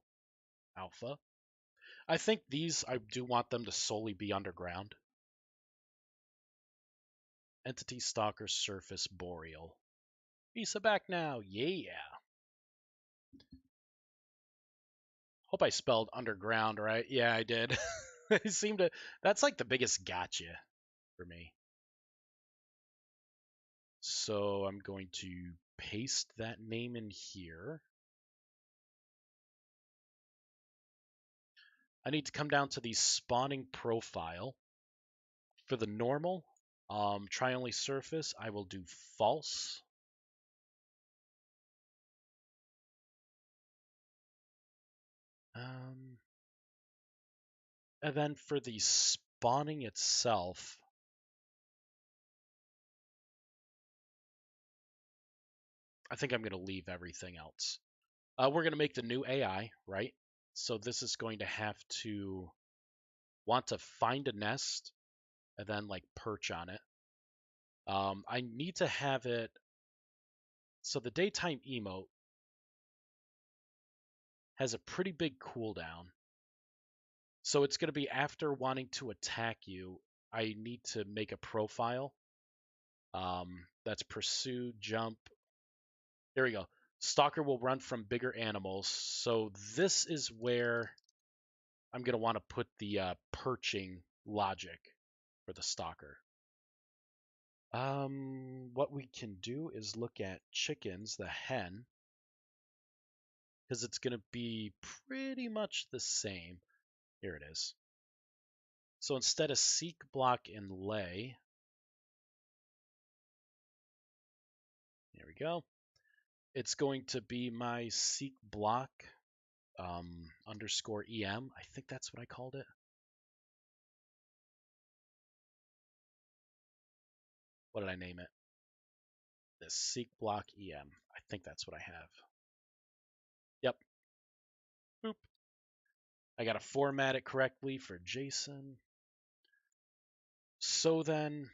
alpha. I think these, I do want them to solely be underground. Entity stalker surface boreal. Visa back now. Yeah. Hope I spelled underground right. Yeah, I did. They seem to. That's like the biggest gotcha for me. So I'm going to paste that name in here. I need to come down to the spawning profile. For the normal, try only surface, I will do false. And then for the spawning itself, I think I'm going to leave everything else. We're going to make the new AI, right? So this is going to have to want to find a nest and then like perch on it. I need to have it. So the daytime emote has a pretty big cooldown. So it's going to be after wanting to attack you, I need to make a profile. That's pursue, jump. There we go. Stalker will run from bigger animals. So this is where I'm going to want to put the perching logic for the stalker. What we can do is look at chickens, the hen, because it's going to be pretty much the same. Here it is. So instead of seek, block, and lay, there we go. It's going to be my seek block underscore em. I think that's what I called it. What did I name it? The seek block em. I think that's what I have. Yep. Boop. I got to format it correctly for JSON. So then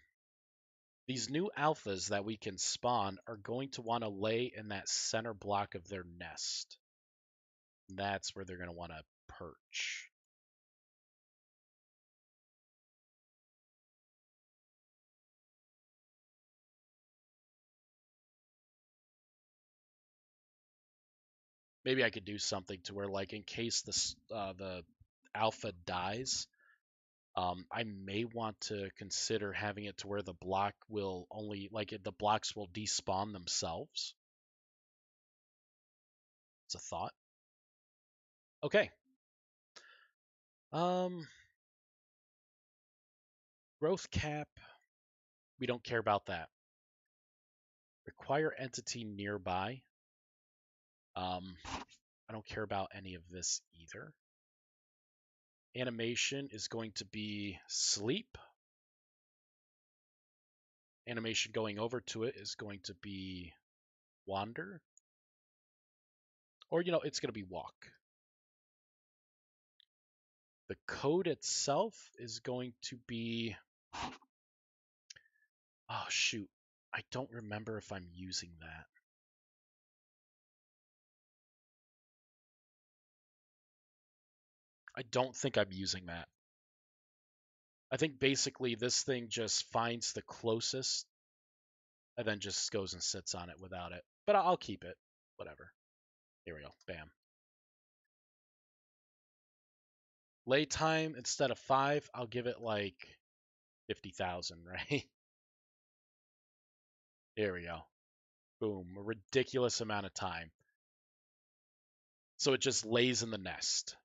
these new alphas that we can spawn are going to want to lay in that center block of their nest. That's where they're going to want to perch. Maybe I could do something to where, like, in case the alpha dies, I may want to consider having it to where the block will only, like, the blocks will despawn themselves. It's a thought. Okay. Growth cap. We don't care about that. Require entity nearby. I don't care about any of this either. Animation is going to be sleep. Animation going over to it is going to be wander. Or, it's going to be walk. The code itself is going to be... Oh, shoot. I don't remember if I'm using that. I don't think I'm using that. I think basically this thing just finds the closest and then just goes and sits on it without it. But I'll keep it. Whatever. Here we go. Bam. Lay time, instead of 5, I'll give it like 50,000, right? Here we go. Boom. A ridiculous amount of time. So it just lays in the nest.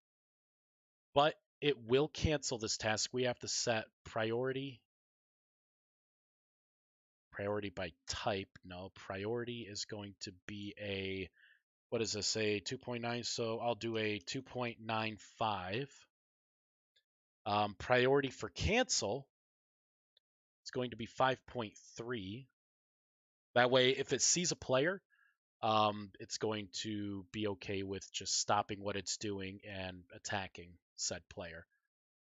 But it will cancel this task. We have to set priority. Priority by type. No, priority is going to be a, what does this say? 2.9. So I'll do a 2.95. Priority for cancel is going to be 5.3. That way, if it sees a player, it's going to be okay with just stopping what it's doing and attacking said player.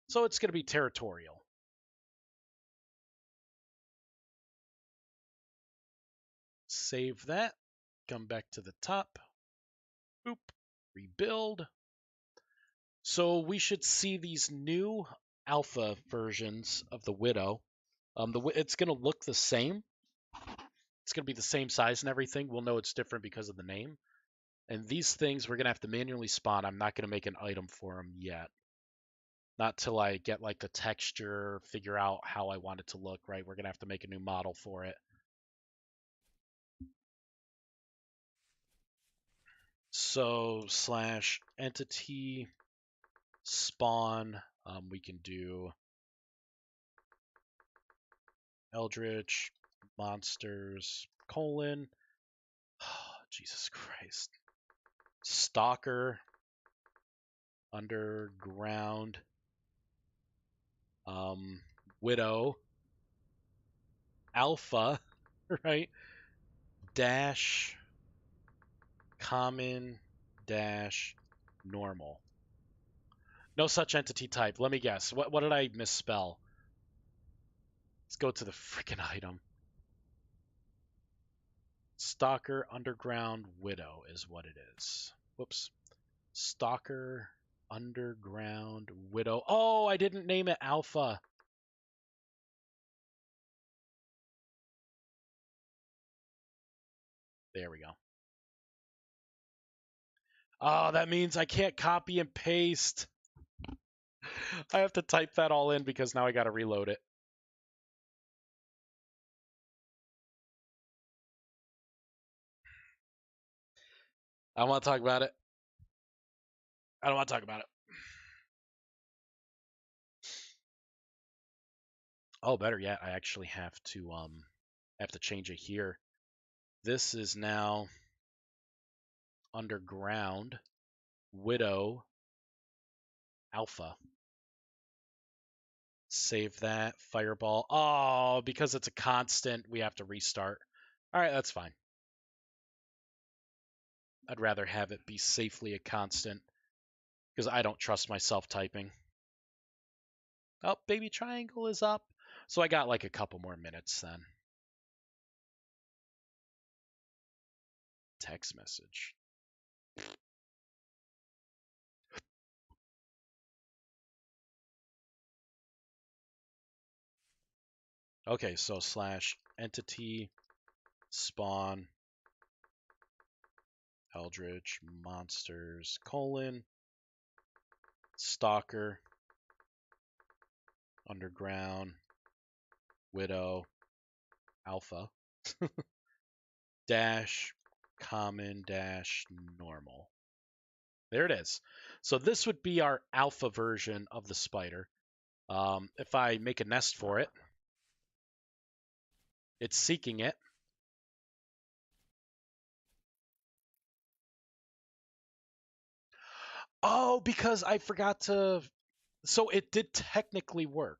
So it's going to be territorial. Save that. Come back to the top. Boop. Rebuild. So we should see these new alpha versions of the Widow. It's going to look the same. It's going to be the same size and everything. We'll know it's different because of the name. And these things we're going to have to manually spawn. I'm not going to make an item for them yet. Not till I get like the texture, figure out how I want it to look, right? We're going to have to make a new model for it. So / entity spawn, we can do Eldritch monsters : Jesus Christ, Stalker underground Widow alpha, right? Dash common dash normal. No such entity type. Let me guess. What did I misspell? Let's go to the freaking item. Stalker Underground Widow is what it is. Whoops. Stalker Underground Widow. Oh, I didn't name it Alpha. There we go. Oh, that means I can't copy and paste. I have to type that all in because now I got to reload it. I don't want to talk about it. I don't want to talk about it. Oh, better yet, I actually have to change it here. This is now Underground Widow Alpha. Save that. Fireball. Oh, because it's a constant, we have to restart. All right, that's fine. I'd rather have it be safely a constant because I don't trust myself typing. Oh, baby triangle is up. So I got like a couple more minutes then. Text message. Okay, so slash entity spawn eldritch monsters colon stalker underground widow alpha dash common dash normal. There it is. So this would be our alpha version of the spider. If I make a nest for it, it's seeking it. Oh, because I forgot to. So it did technically work.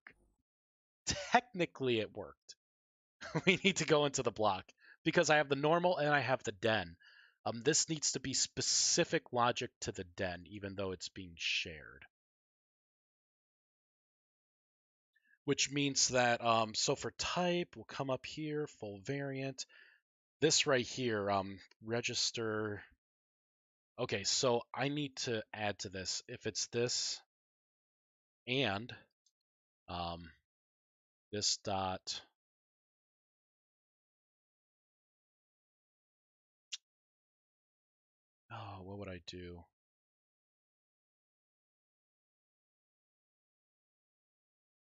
Technically, it worked. We need to go into the block because I have the normal and I have the den. This needs to be specific logic to the den, even though it's being shared. Which means that, so for type, we'll come up here, full variant. This right here, register. Okay, so I need to add to this. If it's this and this dot, oh, what would I do?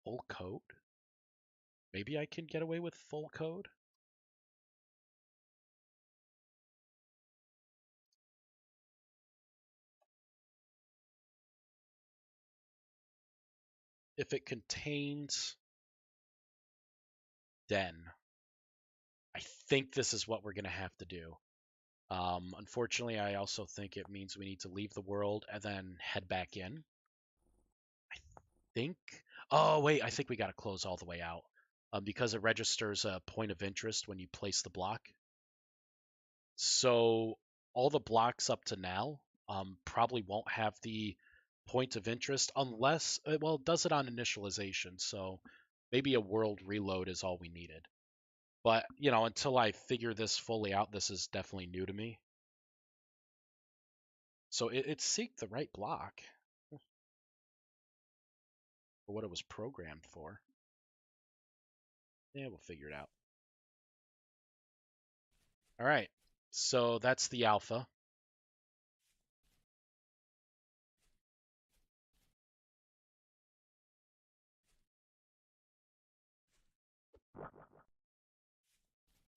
Full code? Maybe I can get away with full code? If it contains den, I think this is what we're going to have to do. Unfortunately, I also think it means we need to leave the world and then head back in. I think. Oh, wait, I think we got to close all the way out because it registers a point of interest when you place the block. So all the blocks up to now probably won't have the point of interest unless, well, it does it on initialization. So maybe a world reload is all we needed. But, you know, until I figure this fully out, this is definitely new to me. So it seeked the right block for what it was programmed for. Yeah, we'll figure it out. All right. So that's the alpha.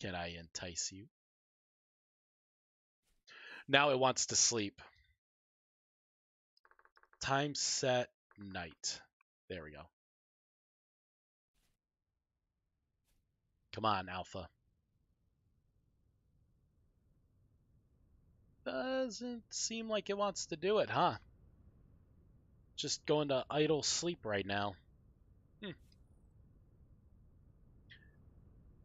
Can I entice you? Now it wants to sleep. Time set night. There we go. Come on, alpha. Doesn't seem like it wants to do it, huh? Just going to idle sleep right now.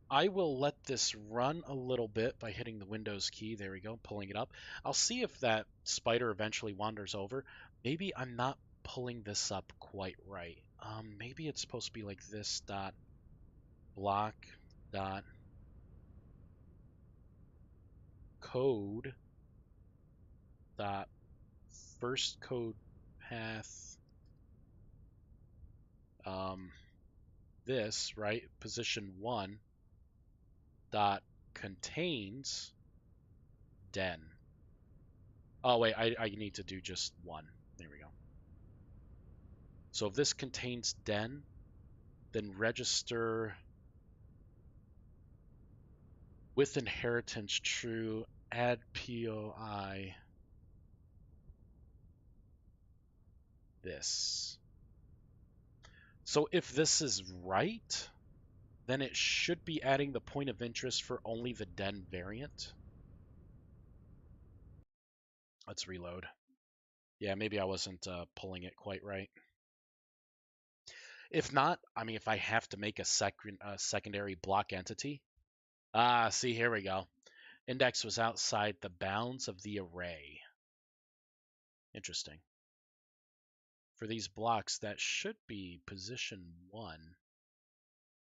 I will let this run a little bit by hitting the Windows key. There we go, pulling it up. I'll see if that spider eventually wanders over. Maybe I'm not pulling this up quite right. Maybe it's supposed to be like this dot block dot code dot first code path this, right? Position 1 dot contains den. Oh wait, I need to do just one. There we go. So if this contains den, then register with inheritance true, add POI this. So if this is right, then it should be adding the point of interest for only the den variant. Let's reload. Yeah, maybe I wasn't pulling it quite right. If not, I mean, if I have to make a secondary block entity. Ah, see, here we go. Index was outside the bounds of the array. Interesting. For these blocks, that should be position 1.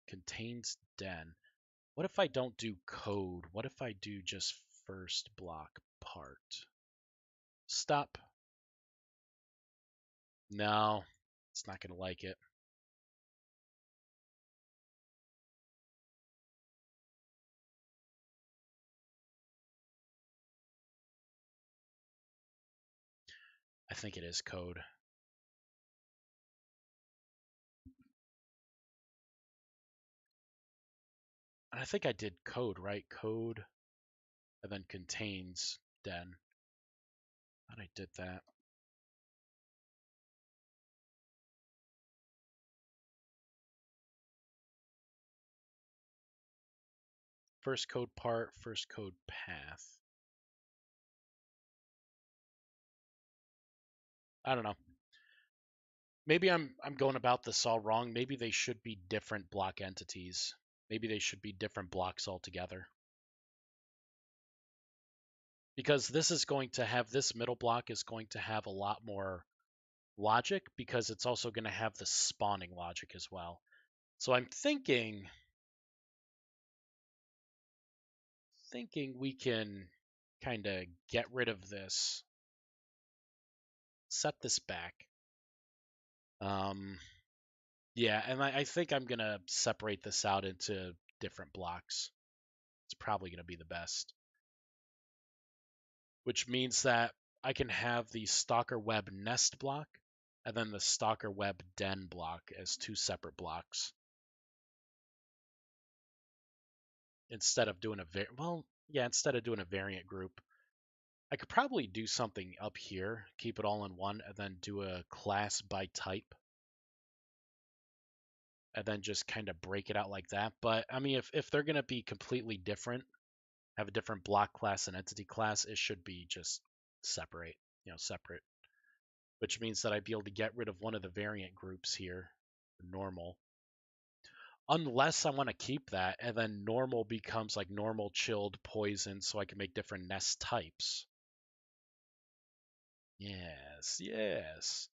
Contains den. What if I don't do code? What if I do just first block part? Stop. No, it's not going to like it. think it is code. And I think I did code, right? Code, and then contains den. And I did that. First code part, first code path. I don't know. Maybe I'm going about this all wrong. Maybe they should be different block entities. Maybe they should be different blocks altogether. Because this is going to have, this middle block is going to have a lot more logic because it's also going to have the spawning logic as well. So I'm thinking we can kind of get rid of this, set this back. Yeah, and I think I'm going to separate this out into different blocks. It's probably going to be the best. Which means that I can have the Stalker Web nest block and then the Stalker Web den block as two separate blocks. Instead of doing instead of doing a variant group, I could probably do something up here, keep it all in one, and then do a class by type. And then just kind of break it out like that. But I mean, if they're going to be completely different, have a different block class and entity class, it should be just separate, separate. Which means that I'd be able to get rid of one of the variant groups here, normal. Unless I want to keep that, and then normal becomes like normal, chilled, poison, so I can make different nest types. Yes, yes.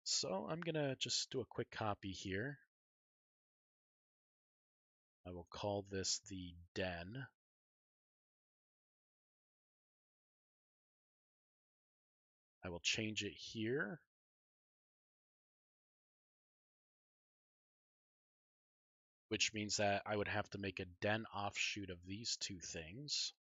So I'm going to just do a quick copy here. I will call this the den. I will change it here. Which means that I would have to make a den offshoot of these two things.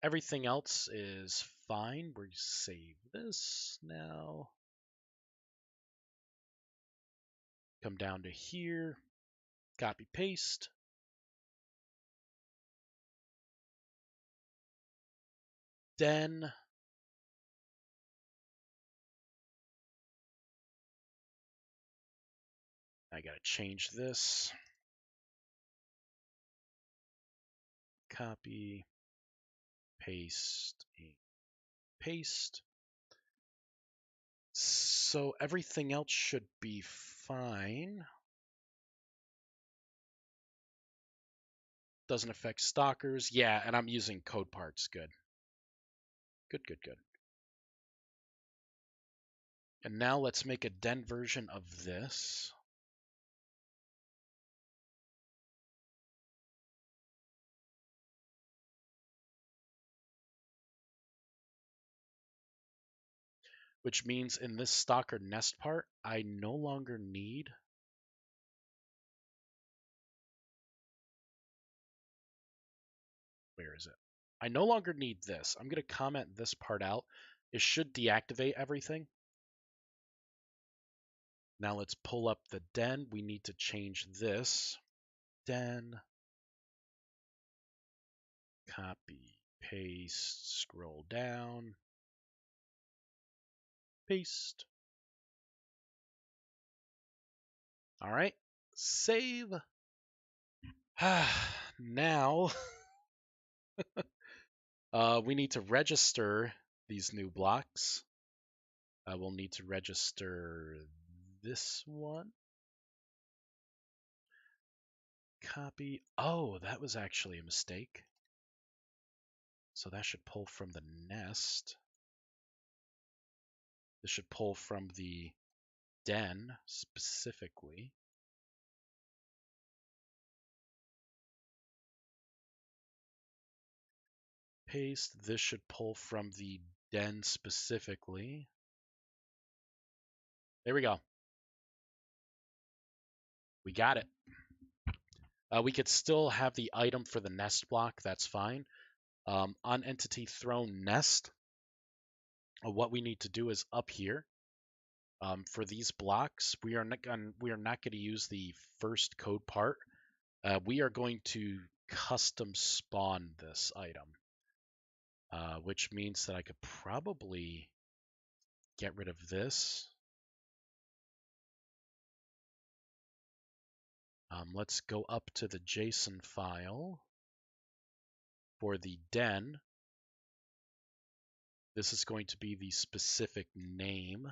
Everything else is fine. We save this now. Come down to here, copy paste. Den. I gotta change this. Copy, paste, paste. So everything else should be fine. Doesn't affect stalkers. Yeah, and I'm using code parts. Good. Good, good, good. And now let's make a den version of this. Which means in this stalker nest part, I no longer need where is it? I no longer need this. I'm going to comment this part out. It should deactivate everything. Now let's pull up the den. We need to change this. Den. Copy, paste, scroll down. Paste. All right, save. Now, we need to register these new blocks. We'll need to register this one. Copy. Oh, that was actually a mistake. So that should pull from the nest. This should pull from the den specifically. Paste. This should pull from the den specifically. There we go. We got it. We could still have the item for the nest block. That's fine. On entity thrown nest, what we need to do is up here, for these blocks, we are not going to use the first code part. We are going to custom spawn this item, which means that I could probably get rid of this. Let's go up to the JSON file for the den. This is going to be the specific name.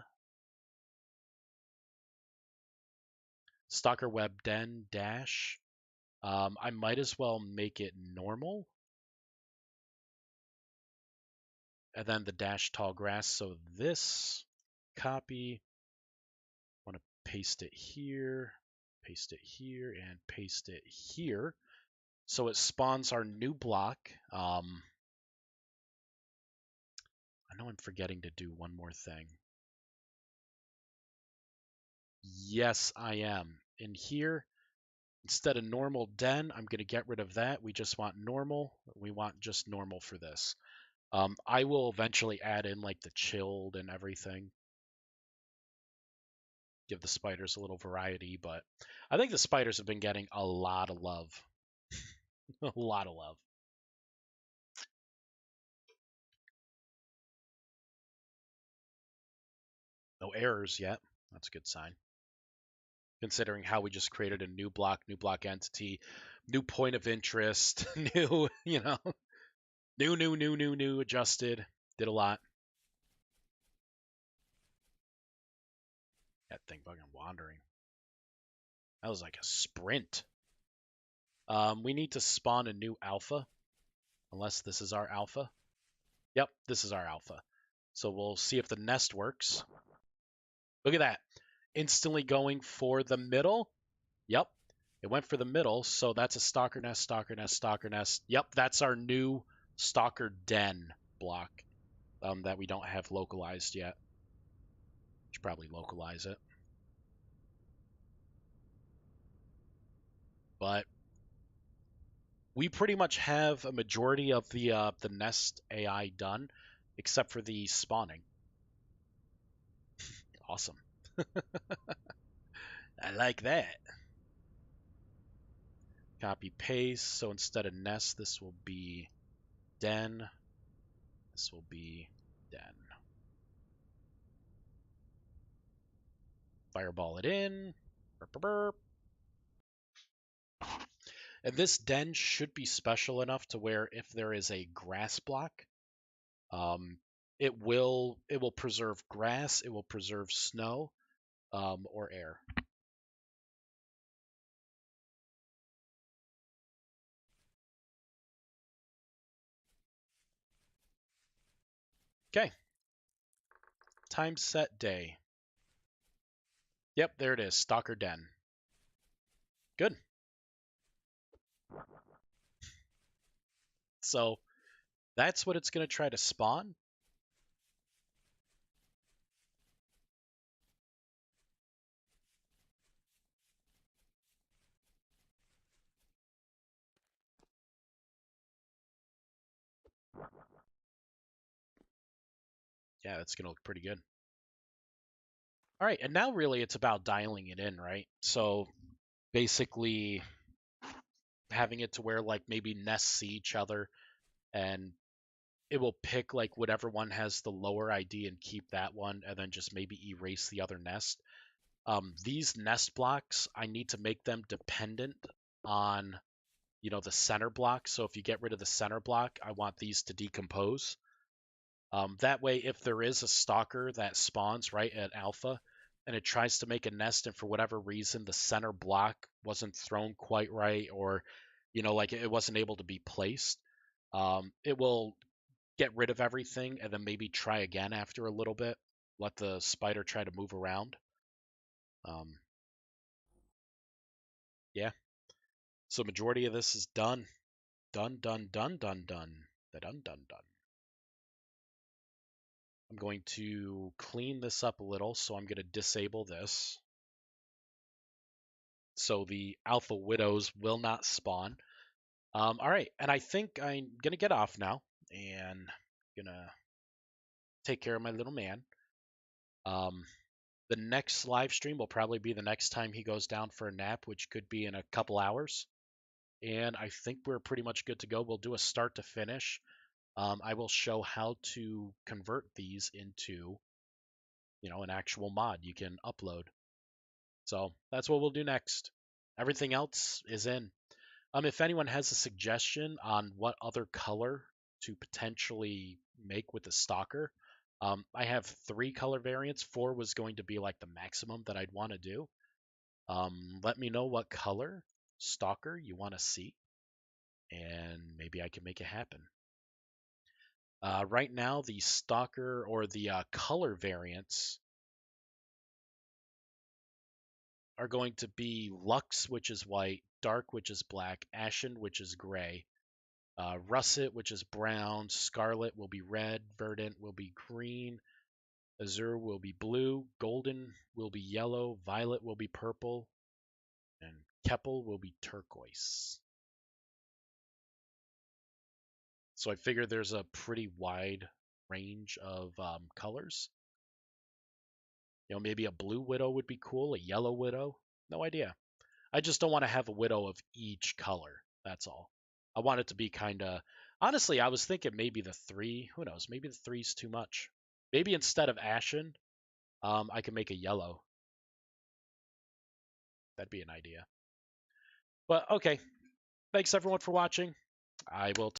Stalker web den dash. I might as well make it normal. And then the dash tall grass. So this copy, I want to paste it here, and paste it here. So it spawns our new block. I know I'm forgetting to do one more thing. Yes, I am. In here, instead of normal den, I'm going to get rid of that. We just want normal. We want just normal for this. I will eventually add in like the chilled and everything. Give the spiders a little variety, but I think the spiders have been getting a lot of love. A lot of love. No errors yet. That's a good sign. Considering how we just created a new block entity, new point of interest, new, new, adjusted. Did a lot. That thing fucking wandering. That was like a sprint. We need to spawn a new alpha, unless this is our alpha. Yep, this is our alpha. So we'll see if the nest works. Look at that. Instantly going for the middle. Yep, it went for the middle, so that's a stalker nest, stalker nest, stalker nest. Yep, that's our new stalker den block that we don't have localized yet. Should probably localize it. But we pretty much have a majority of the nest AI done, except for the spawning. Awesome. I like that. Copy paste. So instead of nest, this will be den. This will be den. Fireball it in. Burp, burp, burp. And this den should be special enough to where if there is a grass block, it will preserve grass, it will preserve snow, or air. Okay. Time set day. Yep, there it is. Stalker Den. Good. So that's what it's going to try to spawn. Yeah, that's going to look pretty good. All right, and now really it's about dialing it in, right? So basically having it to where like maybe nests see each other and it will pick like whatever one has the lower ID and keep that one and then just maybe erase the other nest. These nest blocks, I need to make them dependent on, the center block. So if you get rid of the center block, I want these to decompose. That way, if there is a stalker that spawns right at alpha and it tries to make a nest and for whatever reason the center block wasn't thrown quite right or, like it wasn't able to be placed, it will get rid of everything and then maybe try again after a little bit. Let the spider try to move around. Yeah. So majority of this is done. Done, done, done, done, done. Done, done, done. I'm going to clean this up a little, so I'm going to disable this. So the alpha widows will not spawn. All right, and I think I'm going to get off now, and gonna take care of my little man. Um, the next live stream will probably be the next time he goes down for a nap, which could be in a couple hours. And I think we're pretty much good to go. We'll do a start to finish. I will show how to convert these into, an actual mod you can upload. So that's what we'll do next. Everything else is in. If anyone has a suggestion on what other color to potentially make with the stalker, I have 3 color variants. 4 was going to be like the maximum that I'd want to do. Let me know what color stalker you want to see, and maybe I can make it happen. Right now, the stalker or the color variants are going to be Lux, which is white, Dark, which is black, Ashen, which is gray, Russet, which is brown, Scarlet will be red, Verdant will be green, Azure will be blue, Golden will be yellow, Violet will be purple, and Keppel will be turquoise. So I figure there's a pretty wide range of colors. Maybe a blue widow would be cool, a yellow widow. No idea. I just don't want to have a widow of each color. That's all. I want it to be kind of. Honestly, I was thinking maybe the 3. Who knows? Maybe the 3's too much. Maybe instead of ashen, I can make a yellow. That'd be an idea. But okay. Thanks everyone for watching. I will